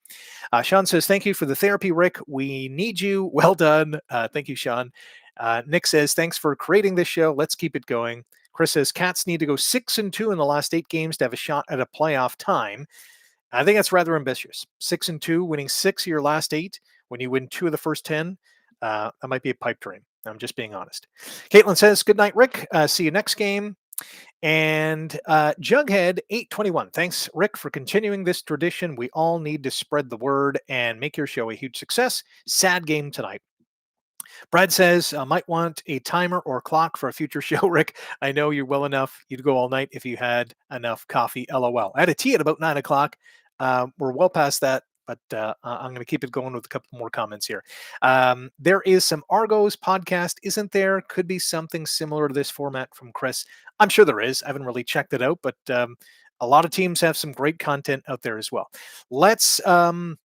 Sean says, "Thank you for the therapy, Rick. We need you." Well done. Thank you, Sean. Nick says, "Thanks for creating this show. Let's keep it going." Chris says, "Cats need to go 6-2 in the last 8 games to have a shot at a playoff time." I think that's rather ambitious. 6-2, winning 6 of your last 8 when you win 2 of the first 10. That might be a pipe dream. I'm just being honest. Caitlin says, "Good night, Rick. See you next game." And Jughead 821. "Thanks, Rick, for continuing this tradition. We all need to spread the word and make your show a huge success. Sad game tonight." Brad says, "Might want a timer or clock for a future show, Rick. I know you well enough. You'd go all night if you had enough coffee. LOL." I had a tea at about 9 o'clock. We're well past that, but I'm going to keep it going with a couple more comments here. There is some Argos podcast, isn't there? Could be something similar to this format from Chris. I'm sure there is. I haven't really checked it out, but a lot of teams have some great content out there as well. Let's. I'm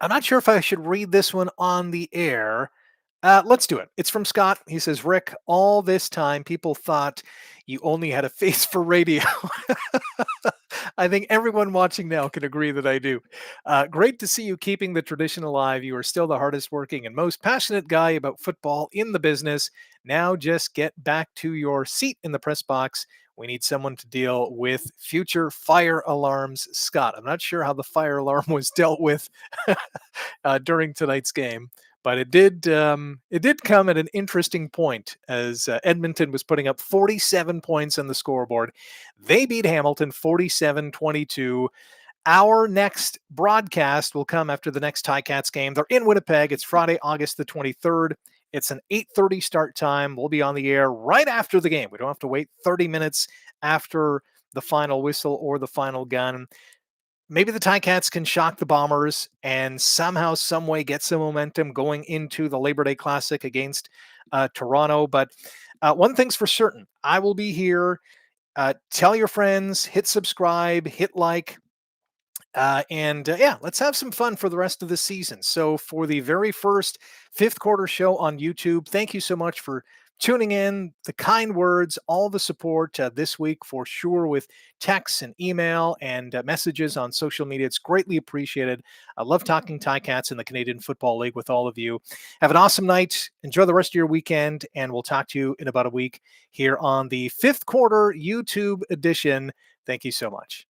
not sure if I should read this one on the air. Let's do it. It's from Scott. He says, "Rick, all this time people thought you only had a face for radio." I think everyone watching now can agree that I do. "Great to see you keeping the tradition alive. You are still the hardest working and most passionate guy about football in the business. Now just get back to your seat in the press box. We need someone to deal with future fire alarms." Scott, I'm not sure how the fire alarm was dealt with during tonight's game, but it did come at an interesting point as Edmonton was putting up 47 points on the scoreboard. They beat Hamilton 47-22. Our next broadcast will come after the next Ticats game. They're in Winnipeg. It's Friday, August the 23rd. It's an 8:30 start time. We'll be on the air right after the game. We don't have to wait 30 minutes after the final whistle or the final gun. Maybe the Ticats can shock the Bombers and somehow, some way get some momentum going into the Labor Day Classic against Toronto. But one thing's for certain, I will be here. Tell your friends, hit subscribe, hit like, and yeah, let's have some fun for the rest of the season. So for the very first fifth quarter show on YouTube, thank you so much for tuning in, the kind words, all the support this week for sure, with texts and email and messages on social media. It's greatly appreciated. I love talking Ticats in the Canadian Football League with all of you. Have an awesome night. Enjoy the rest of your weekend, and we'll talk to you in about a week here on the fifth quarter YouTube edition. Thank you so much.